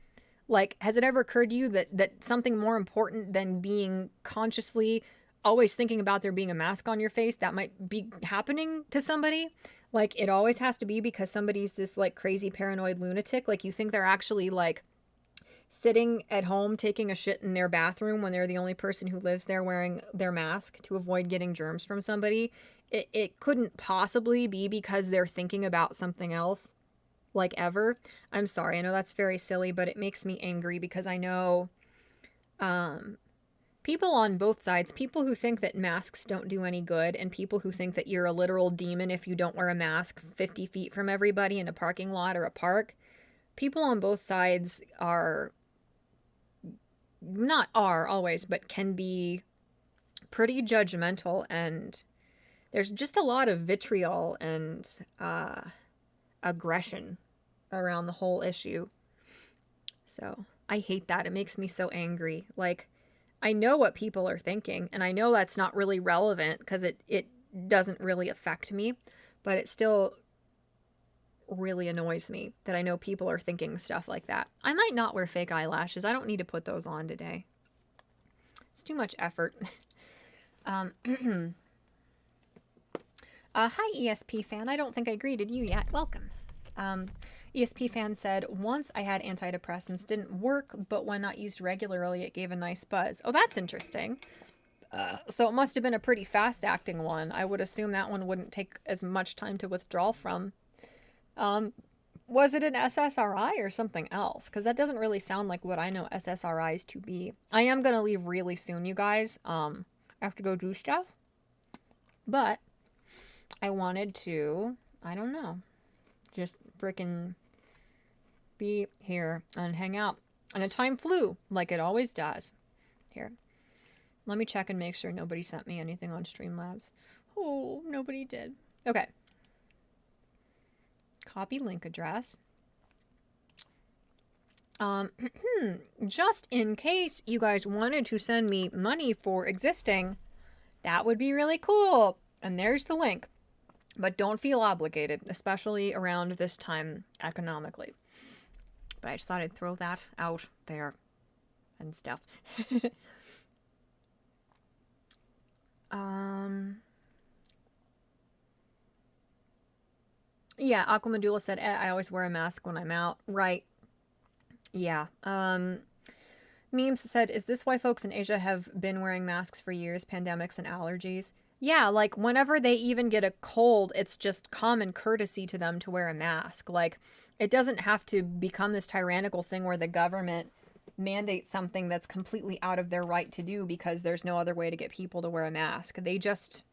Like, has it ever occurred to you that something more important than being consciously always thinking about there being a mask on your face, that might be happening to somebody? Like, it always has to be because somebody's this, like, crazy paranoid lunatic. Like, you think they're actually, like, sitting at home taking a shit in their bathroom when they're the only person who lives there wearing their mask to avoid getting germs from somebody. It couldn't possibly be because they're thinking about something else, like, ever. I'm sorry, I know that's very silly, but it makes me angry because I know people on both sides, people who think that masks don't do any good, and people who think that you're a literal demon if you don't wear a mask 50 feet from everybody in a parking lot or a park. People on both sides are, not are always, but can be pretty judgmental, and there's just a lot of vitriol and aggression around the whole issue. So I hate that. It makes me so angry. Like, I know what people are thinking, and I know that's not really relevant because it doesn't really affect me, but it still really annoys me that I know people are thinking stuff like that. I might not wear fake eyelashes. I don't need to put those on today. It's too much effort. Hi, ESP fan. I don't think I greeted you yet. Welcome. ESP fan said, once I had antidepressants, didn't work, but when not used regularly, it gave a nice buzz. Oh, that's interesting. So it must have been a pretty fast-acting one. I would assume that one wouldn't take as much time to withdraw from. Was it an SSRI or something else? Because that doesn't really sound like what I know SSRIs to be. I am going to leave really soon, you guys. I have to go do stuff. But I wanted to, I don't know, just freaking be here and hang out. And the time flew like it always does. Here. Let me check and make sure nobody sent me anything on Streamlabs. Oh, nobody did. Okay. Copy link address. Just in case you guys wanted to send me money for existing, that would be really cool. And there's the link. But don't feel obligated, especially around this time economically. But I just thought I'd throw that out there and stuff. Yeah, Aquamadula said, I always wear a mask when I'm out. Right. Yeah. Memes said, is this why folks in Asia have been wearing masks for years, pandemics and allergies? Yeah, like, whenever they even get a cold, it's just common courtesy to them to wear a mask. Like, it doesn't have to become this tyrannical thing where the government mandates something that's completely out of their right to do because there's no other way to get people to wear a mask. They just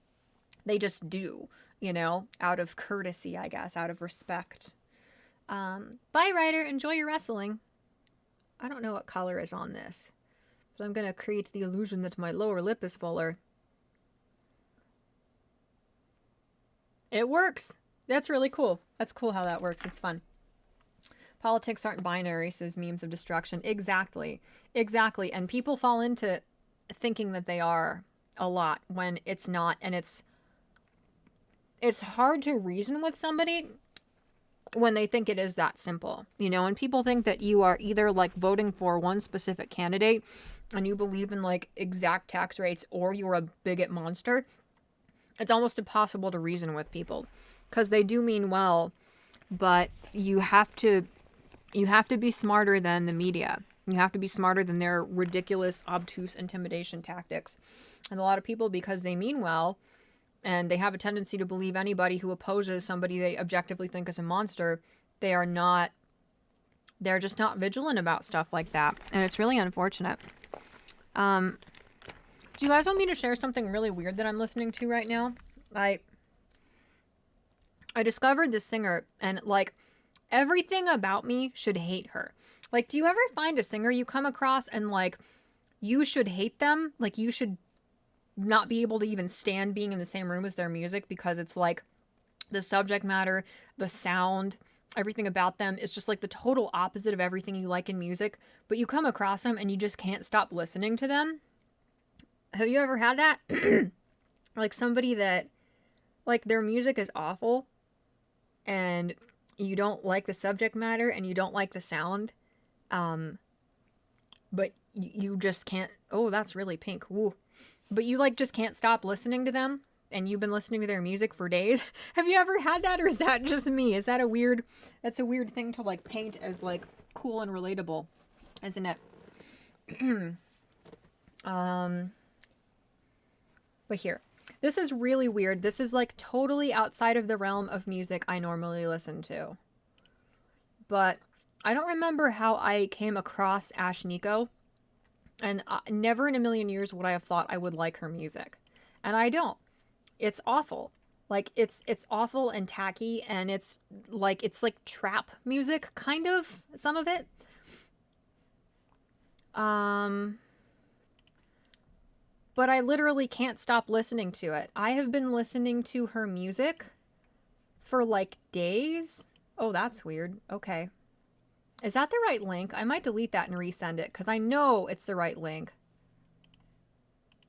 do, you know, out of courtesy, I guess, out of respect. Bye, Ryder. Enjoy your wrestling. I don't know what color is on this, but I'm going to create the illusion that my lower lip is fuller. It works. That's really cool. That's cool how that works. It's fun. Politics aren't binary, says Memes of Destruction. Exactly. Exactly. And people fall into thinking that they are a lot when it's not. And it's hard to reason with somebody when they think it is that simple. You know, and people think that you are either like voting for one specific candidate and you believe in like exact tax rates, or you're a bigot monster. It's almost impossible to reason with people because they do mean well, but you have to be smarter than the media. You have to be smarter than their ridiculous, obtuse intimidation tactics. And a lot of people, because they mean well, and they have a tendency to believe anybody who opposes somebody they objectively think is a monster, they're just not vigilant about stuff like that. And it's really unfortunate. Do you guys want me to share something really weird that I'm listening to right now? I discovered this singer, and like everything about me should hate her. Like, do you ever find a singer you come across and like you should hate them? Like, you should not be able to even stand being in the same room as their music because it's like the subject matter, the sound, everything about them is just like the total opposite of everything you like in music, but you come across them and you just can't stop listening to them. Have you ever had that? Like somebody that like their music is awful and you don't like the subject matter and you don't like the sound, but you just can't. Oh, that's really pink. Woo. But you like just can't stop listening to them, and you've been listening to their music for days. Have you ever had that, or is that just me? Is that a weird? That's a weird thing to like paint as like cool and relatable, isn't it? But here, this is really weird. This is like totally outside of the realm of music I normally listen to. But I don't remember how I came across Ash Nico. And never in a million years would I have thought I would like her music. And I don't. It's awful. Like, it's awful and tacky, and it's like trap music, kind of, some of it. But I literally can't stop listening to it. I have been listening to her music for like days. Oh, that's weird. Okay. Is that the right link? I might delete that and resend it because I know it's the right link.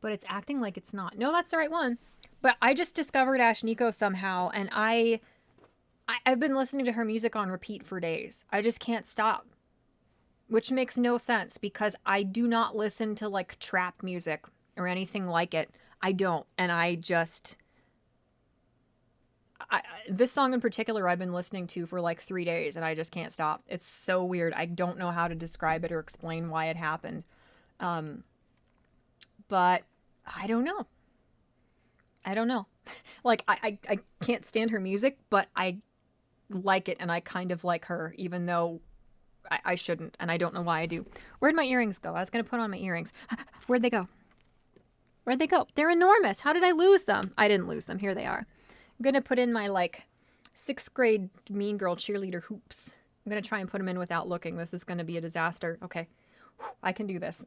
But it's acting like it's not. No, that's the right one. But I just discovered Ash Nico somehow, and I've been listening to her music on repeat for days. I just can't stop. Which makes no sense because I do not listen to like trap music or anything like it. I don't. And this song in particular I've been listening to for like 3 days and I just can't stop. It's so weird. I don't know how to describe it or explain why it happened. But I don't know. Like I can't stand her music, but I like it and I kind of like her, even though I shouldn't, and I don't know why I do. Where'd my earrings go? I was gonna put on my earrings. Where'd they go? They're enormous. How did I lose them? I didn't lose them. Here they are. I'm gonna put in my like 6th grade Mean Girl cheerleader hoops. I'm gonna try and put them in without looking. This is gonna be a disaster. Okay, I can do this.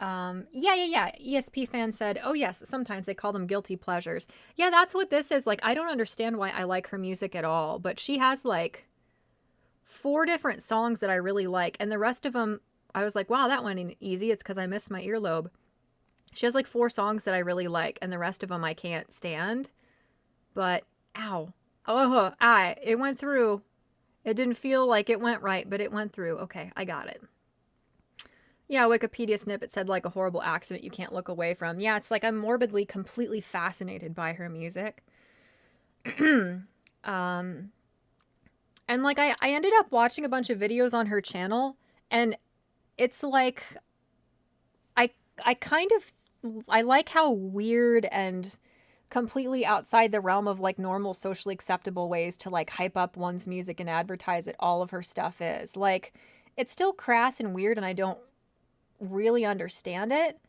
Yeah. ESP fan said, oh yes, sometimes they call them guilty pleasures. Yeah, that's what this is. Like, I don't understand why I like her music at all, but she has like 4 different songs that I really like, and the rest of them, I was like, wow, that went easy. It's because I missed my earlobe. She has like 4 songs that I really like, and the rest of them I can't stand. But, ow. Oh, it went through. It didn't feel like it went right, but it went through. Okay, I got it. Yeah, Wikipedia snippet said like a horrible accident you can't look away from. Yeah, it's like I'm morbidly, completely fascinated by her music. And like I ended up watching a bunch of videos on her channel, and it's like I like how weird and completely outside the realm of like normal socially acceptable ways to like hype up one's music and advertise it all of her stuff is. Like, it's still crass and weird and I don't really understand it,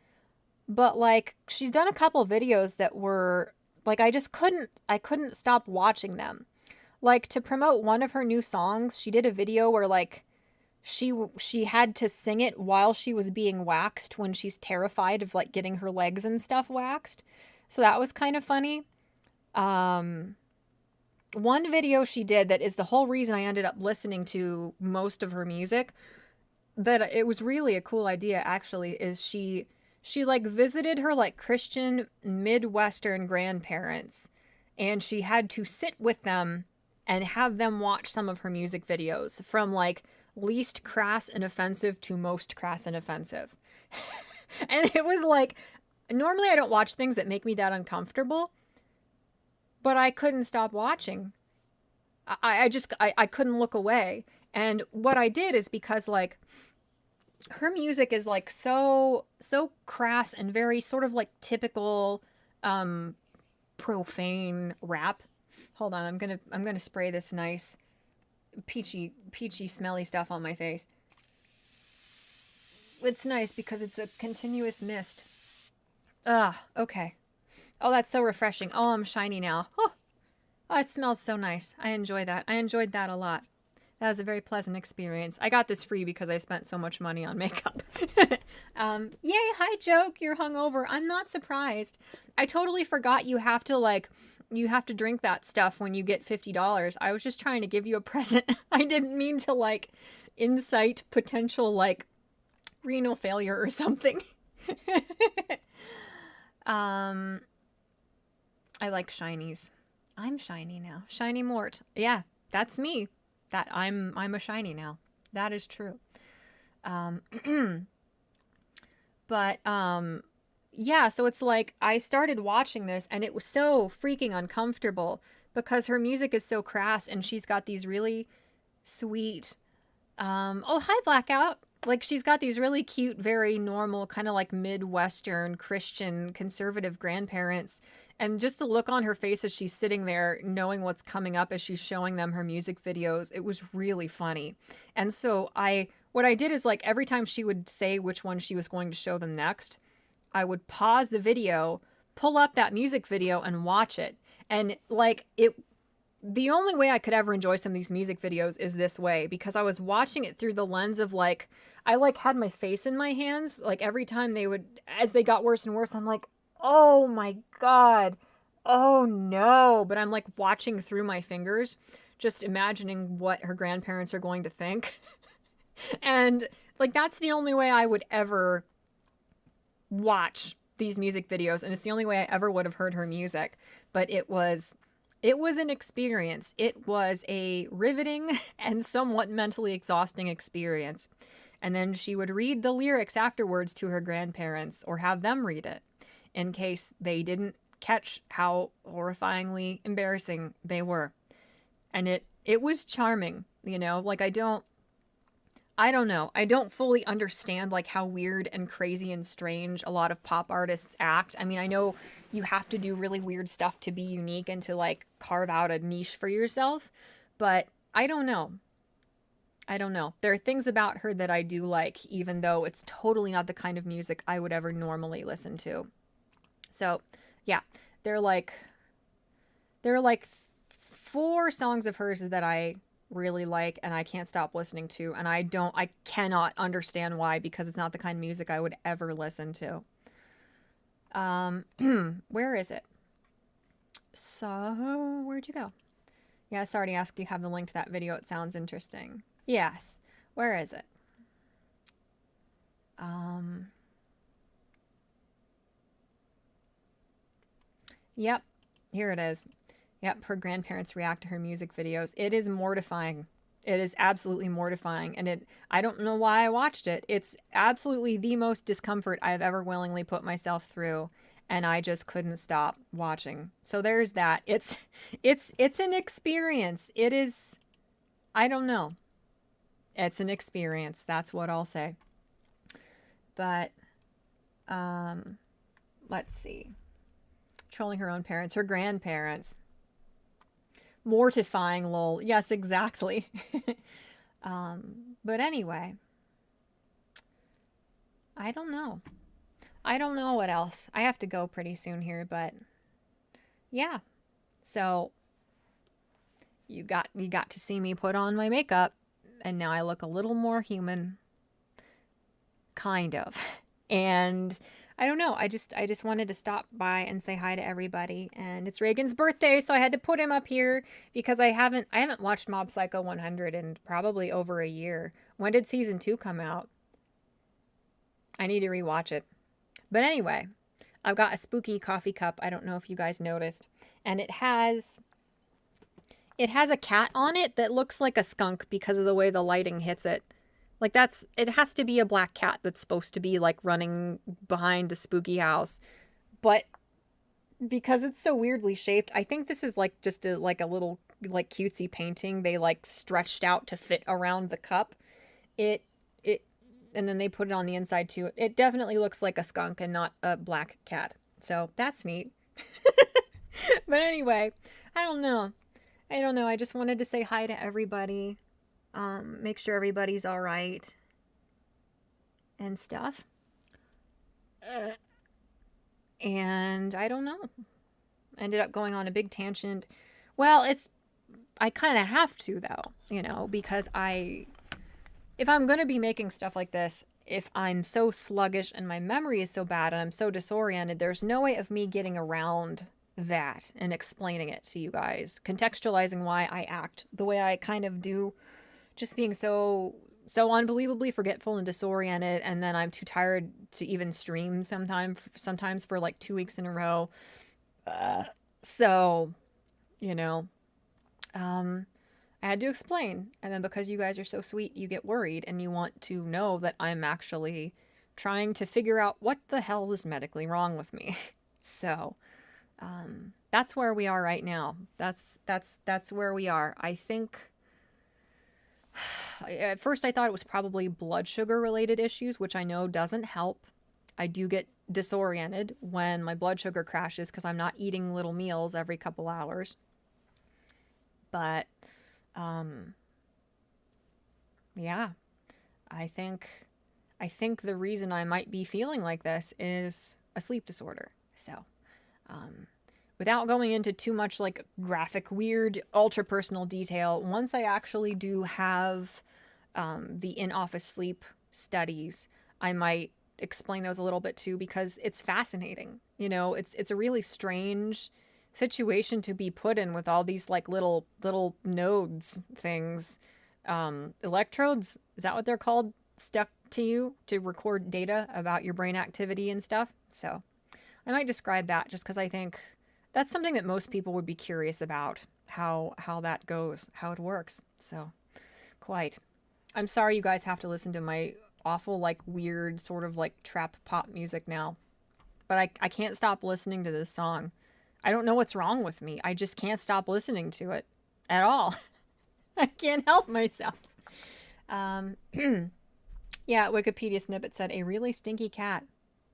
but like she's done a couple videos that were like I couldn't stop watching them. Like, to promote one of her new songs, she did a video where like she had to sing it while she was being waxed when she's terrified of like getting her legs and stuff waxed. So that was kind of funny. One video she did that is the whole reason I ended up listening to most of her music, that it was really a cool idea actually, is she like visited her like Christian Midwestern grandparents, and she had to sit with them and have them watch some of her music videos from like least crass and offensive to most crass and offensive. And it was like, normally I don't watch things that make me that uncomfortable, but I couldn't stop watching. I couldn't look away. And what I did is, because like her music is like so crass and very sort of like typical profane rap. Hold on, I'm gonna spray this nice peachy smelly stuff on my face. It's nice because it's a continuous mist. Okay. Oh, that's so refreshing. Oh, I'm shiny now. Oh, it smells so nice. I enjoy that. I enjoyed that a lot. That was a very pleasant experience. I got this free because I spent so much money on makeup. Yay, hi joke, you're hungover. I'm not surprised. I totally forgot you have to drink that stuff when you get $50. I was just trying to give you a present. I didn't mean to like incite potential like renal failure or something. I like shinies. I'm shiny now. Shiny Mort. Yeah, that's me. That I'm a shiny now. That is true. But yeah, so it's like I started watching this and it was so freaking uncomfortable because her music is so crass and she's got these really sweet oh, hi Blackout. Like she's got these really cute, very normal, kind of like Midwestern Christian conservative grandparents. And just the look on her face as she's sitting there, knowing what's coming up as she's showing them her music videos, it was really funny. And so what I did is like every time she would say which one she was going to show them next, I would pause the video, pull up that music video and watch it. And like the only way I could ever enjoy some of these music videos is this way, because I was watching it through the lens of like, I like had my face in my hands. Like every time as they got worse and worse, I'm like, oh my God, oh no. But I'm like watching through my fingers, just imagining what her grandparents are going to think. And like, that's the only way I would ever watch these music videos. And it's the only way I ever would have heard her music. But it was an experience. It was a riveting and somewhat mentally exhausting experience. And then she would read the lyrics afterwards to her grandparents or have them read it in case they didn't catch how horrifyingly embarrassing they were. And it was charming, you know? Like I don't know. I don't fully understand like how weird and crazy and strange a lot of pop artists act. I mean, I know you have to do really weird stuff to be unique and to like carve out a niche for yourself, but I don't know. There are things about her that I do like, even though it's totally not the kind of music I would ever normally listen to. So, yeah, there are like 4 songs of hers that I really like and I can't stop listening to, and I cannot understand why, because it's not the kind of music I would ever listen to. Where is it? So, where'd you go? Yes, I already asked, do you have the link to that video? It sounds interesting. Yes. Where is it? Yep. Here it is. Yep, her grandparents react to her music videos. It is mortifying. It is absolutely mortifying. And I don't know why I watched it. It's absolutely the most discomfort I've ever willingly put myself through. And I just couldn't stop watching. So there's that. It's an experience. It is, I don't know. It's an experience. That's what I'll say. But, let's see. Trolling her own parents, her grandparents. Mortifying, lol. Yes, exactly. But anyway, I don't know. I don't know what else. I have to go pretty soon here, but yeah. So you got to see me put on my makeup, and now I look a little more human. Kind of. And I don't know. I just wanted to stop by and say hi to everybody. And it's Reagan's birthday, so I had to put him up here because I haven't watched Mob Psycho 100 in probably over a year. When did season 2 come out? I need to rewatch it. But anyway, I've got a spooky coffee cup. I don't know if you guys noticed. And it has a cat on it that looks like a skunk because of the way the lighting hits it. Like it has to be a black cat that's supposed to be like running behind the spooky house. But because it's so weirdly shaped, I think this is like just a little like cutesy painting they like stretched out to fit around the cup. It and then they put it on the inside too. It definitely looks like a skunk and not a black cat. So that's neat. But anyway, I don't know. I just wanted to say hi to everybody. Make sure everybody's all right and stuff. And I don't know. Ended up going on a big tangent. Well, I kind of have to though, because if I'm going to be making stuff like this, if I'm so sluggish and my memory is so bad and I'm so disoriented, there's no way of me getting around that and explaining it to you guys, contextualizing why I act the way I kind of do, just being so unbelievably forgetful and disoriented, and then I'm too tired to even stream sometimes for like 2 weeks in a row. So, I had to explain, and then because you guys are so sweet, you get worried and you want to know that I'm actually trying to figure out what the hell is medically wrong with me. So, that's where we are right now. That's where we are. I think at first I thought it was probably blood sugar related issues, which I know doesn't help. I do get disoriented when my blood sugar crashes because I'm not eating little meals every couple hours. But yeah, I think the reason I might be feeling like this is a sleep disorder. So, without going into too much like graphic, weird, ultra personal detail, once I actually do have the in-office sleep studies, I might explain those a little bit too, because it's fascinating. It's a really strange situation to be put in with all these like little nodes things, electrodes, is that what they're called, stuck to you to record data about your brain activity and stuff. So I might describe that just because I think that's something that most people would be curious about, how that goes, how it works. So quite. I'm sorry you guys have to listen to my awful like weird sort of like trap pop music now, but I can't stop listening to this song. I don't know what's wrong with me. I just can't stop listening to it at all. I can't help myself. Yeah, Wikipedia snippet said, a really stinky cat.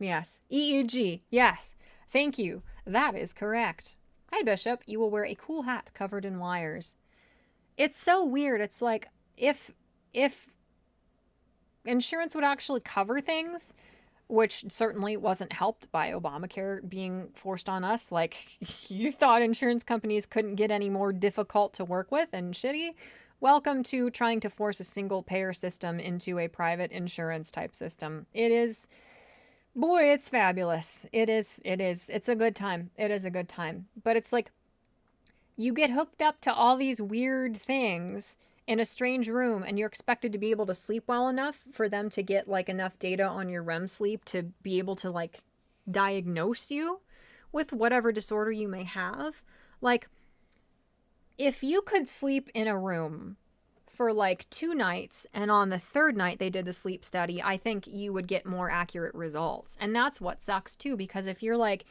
Yes. EEG. Yes. Thank you. That is correct. Hi, Bishop. You will wear a cool hat covered in wires. It's so weird. It's like, if insurance would actually cover things, which certainly wasn't helped by Obamacare being forced on us. Like, you thought insurance companies couldn't get any more difficult to work with and shitty? Welcome to trying to force a single payer system into a private insurance type system. It is, boy, it's fabulous. It is. It's a good time. It is a good time. But it's like, you get hooked up to all these weird things in a strange room, and you're expected to be able to sleep well enough for them to get like enough data on your REM sleep to be able to like diagnose you with whatever disorder you may have. Like, if you could sleep in a room for like 2 nights and on the 3rd night they did the sleep study, I think you would get more accurate results. And that's what sucks too, because if you're like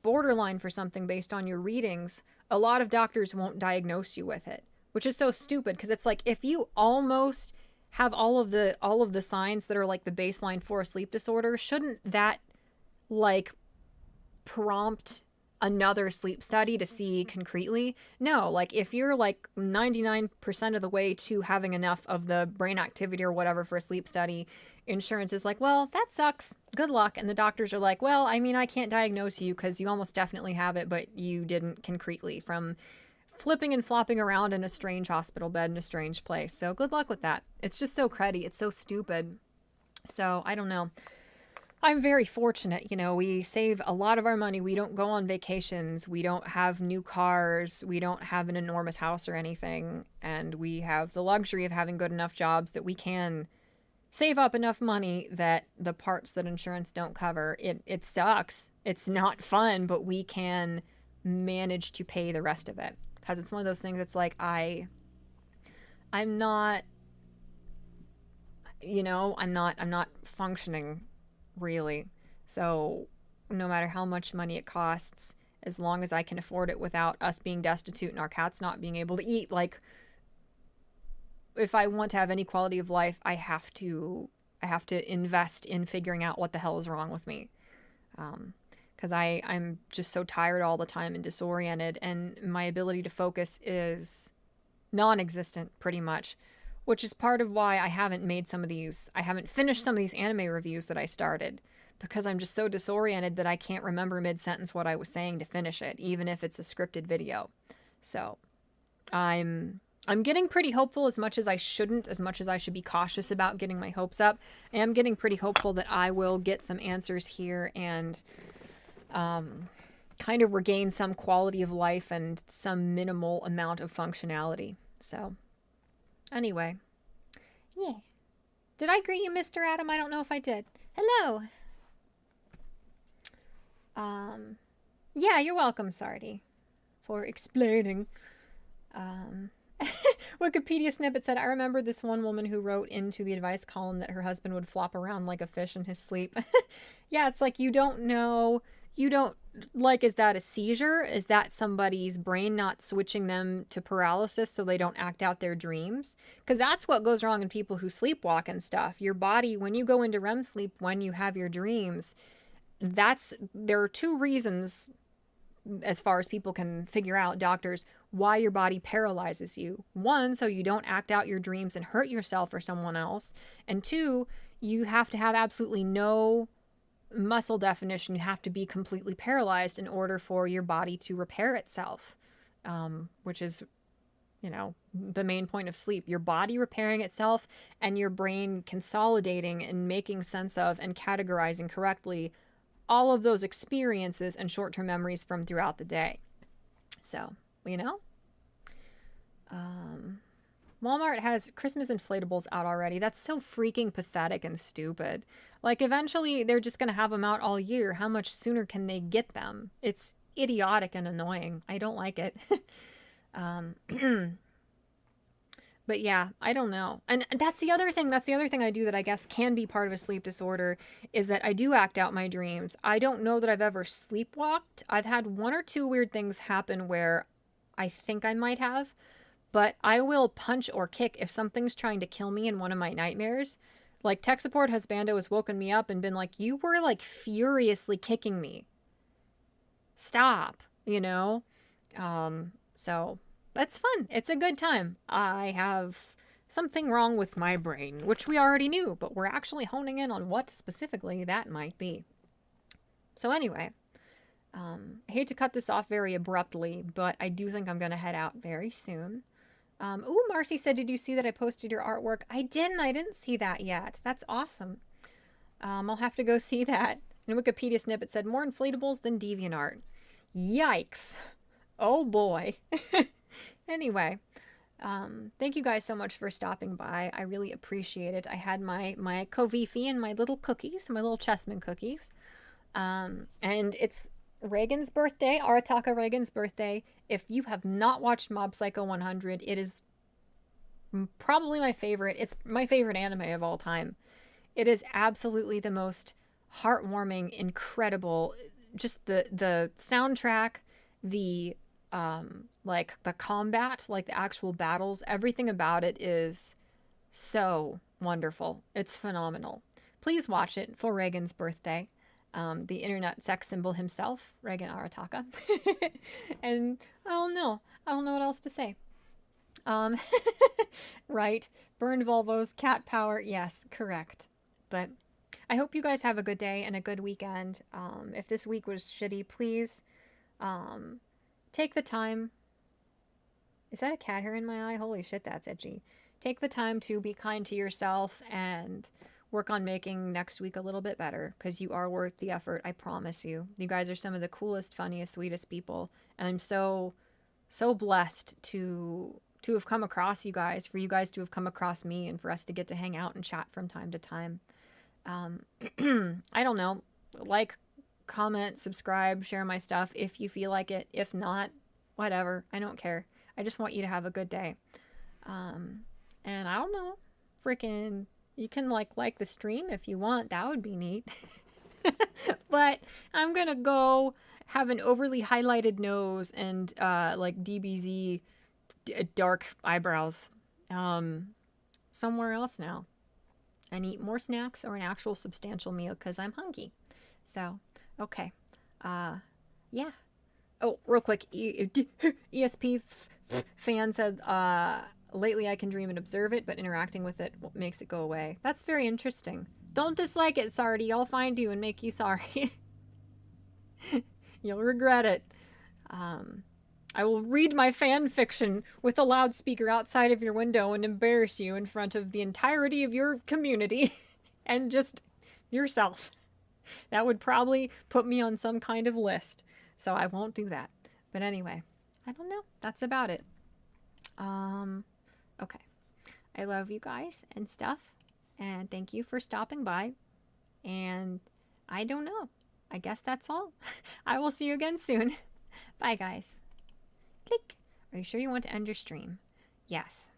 borderline for something based on your readings, a lot of doctors won't diagnose you with it. Which is so stupid, because it's like, if you almost have all of the signs that are like the baseline for a sleep disorder, shouldn't that like prompt another sleep study to see concretely? No, like if you're like 99% of the way to having enough of the brain activity or whatever for a sleep study, insurance is like, well, that sucks. Good luck. And the doctors are like, well, I mean, I can't diagnose you because you almost definitely have it, but you didn't concretely from flipping and flopping around in a strange hospital bed in a strange place. So good luck with that. It's just so cruddy. It's so stupid. So I don't know. I'm very fortunate. You know, we save a lot of our money. We don't go on vacations. We don't have new cars. We don't have an enormous house or anything. And we have the luxury of having good enough jobs that we can save up enough money that the parts that insurance don't cover, it sucks. It's not fun, but we can manage to pay the rest of it. Because it's one of those things that's like, I'm not, I'm not functioning really. So no matter how much money it costs, as long as I can afford it without us being destitute and our cats not being able to eat, like, if I want to have any quality of life, I have to invest in figuring out what the hell is wrong with me. Because I'm just so tired all the time and disoriented, and my ability to focus is non-existent pretty much, which is part of why I haven't finished some of these anime reviews that I started, because I'm just so disoriented that I can't remember mid-sentence what I was saying to finish it, even if it's a scripted video. So I'm getting pretty hopeful, as much as I shouldn't, as much as I should be cautious about getting my hopes up. I am getting pretty hopeful that I will get some answers here and kind of regain some quality of life and some minimal amount of functionality. So, anyway. Yeah. Did I greet you, Mr. Adam? I don't know if I did. Hello. Yeah, you're welcome, Sardi, for explaining. Wikipedia snippet said, I remember this one woman who wrote into the advice column that her husband would flop around like a fish in his sleep. Yeah, it's like, you don't know, is that a seizure? Is that somebody's brain not switching them to paralysis so they don't act out their dreams? Because that's what goes wrong in people who sleepwalk and stuff. Your body, when you go into REM sleep, when you have your dreams, there are two reasons, as far as people can figure out, doctors, why your body paralyzes you. One, so you don't act out your dreams and hurt yourself or someone else. And two, you have to have absolutely no muscle definition. You have to be completely paralyzed in order for your body to repair itself, which is, the main point of sleep. Your body repairing itself and your brain consolidating and making sense of and categorizing correctly all of those experiences and short-term memories from throughout the day. So, Walmart has Christmas inflatables out already. That's so freaking pathetic and stupid. Like, eventually they're just going to have them out all year. How much sooner can they get them? It's idiotic and annoying. I don't like it. But yeah, I don't know. And that's the other thing. That's the other thing I do that I guess can be part of a sleep disorder, is that I do act out my dreams. I don't know that I've ever sleepwalked. I've had one or two weird things happen where I think I might have, but I will punch or kick if something's trying to kill me in one of my nightmares. Like, tech support husbando has woken me up and been like, you were like furiously kicking me. Stop, So that's fun. It's a good time. I have something wrong with my brain, which we already knew, but we're actually honing in on what specifically that might be. So anyway, I hate to cut this off very abruptly, but I do think I'm going to head out very soon. Ooh, Marcy said, did you see that I posted your artwork? I didn't see that yet. That's awesome. I'll have to go see that. And Wikipedia snippet said, more inflatables than DeviantArt. Yikes. Oh boy. Anyway, thank you guys so much for stopping by. I really appreciate it. I had my Kovifi and my little cookies, my little chessman cookies. And it's Reagan's birthday, Arataka Reagan's birthday. If you have not watched Mob Psycho 100, it is probably my favorite. It's my favorite anime of all time. It is absolutely the most heartwarming, incredible, just the soundtrack, the the combat, like the actual battles, everything about it is so wonderful. It's phenomenal. Please watch it for Reagan's birthday. The internet sex symbol himself, Reagan Arataka. And I don't know what else to say. Right. Burned Volvos, cat power. Yes, correct. But I hope you guys have a good day and a good weekend. If this week was shitty, please take the time. Is that a cat hair in my eye? Holy shit, that's itchy. Take the time to be kind to yourself and work on making next week a little bit better, because you are worth the effort, I promise you. You guys are some of the coolest, funniest, sweetest people, and I'm so blessed to have come across you guys, for you guys to have come across me, and for us to get to hang out and chat from time to time. I don't know, like, comment, subscribe, share my stuff if you feel like it. If not, whatever, I don't care. I just want you to have a good day. And I don't know, freaking, you can like the stream if you want. That would be neat. But I'm gonna go have an overly highlighted nose and like DBZ dark eyebrows somewhere else now, and eat more snacks or an actual substantial meal because I'm hungry. So, okay. Yeah. Oh, real quick, ESP fan said, lately I can dream and observe it, but interacting with it makes it go away. That's very interesting. Don't dislike it, Sardi. I'll find you and make you sorry. You'll regret it. I will read my fan fiction with a loudspeaker outside of your window and embarrass you in front of the entirety of your community and just yourself. That would probably put me on some kind of list, so I won't do that. But anyway, I don't know. That's about it. Okay. I love you guys and stuff, and thank you for stopping by. And I don't know. I guess that's all. I will see you again soon. Bye, guys. Click. Are you sure you want to end your stream? Yes.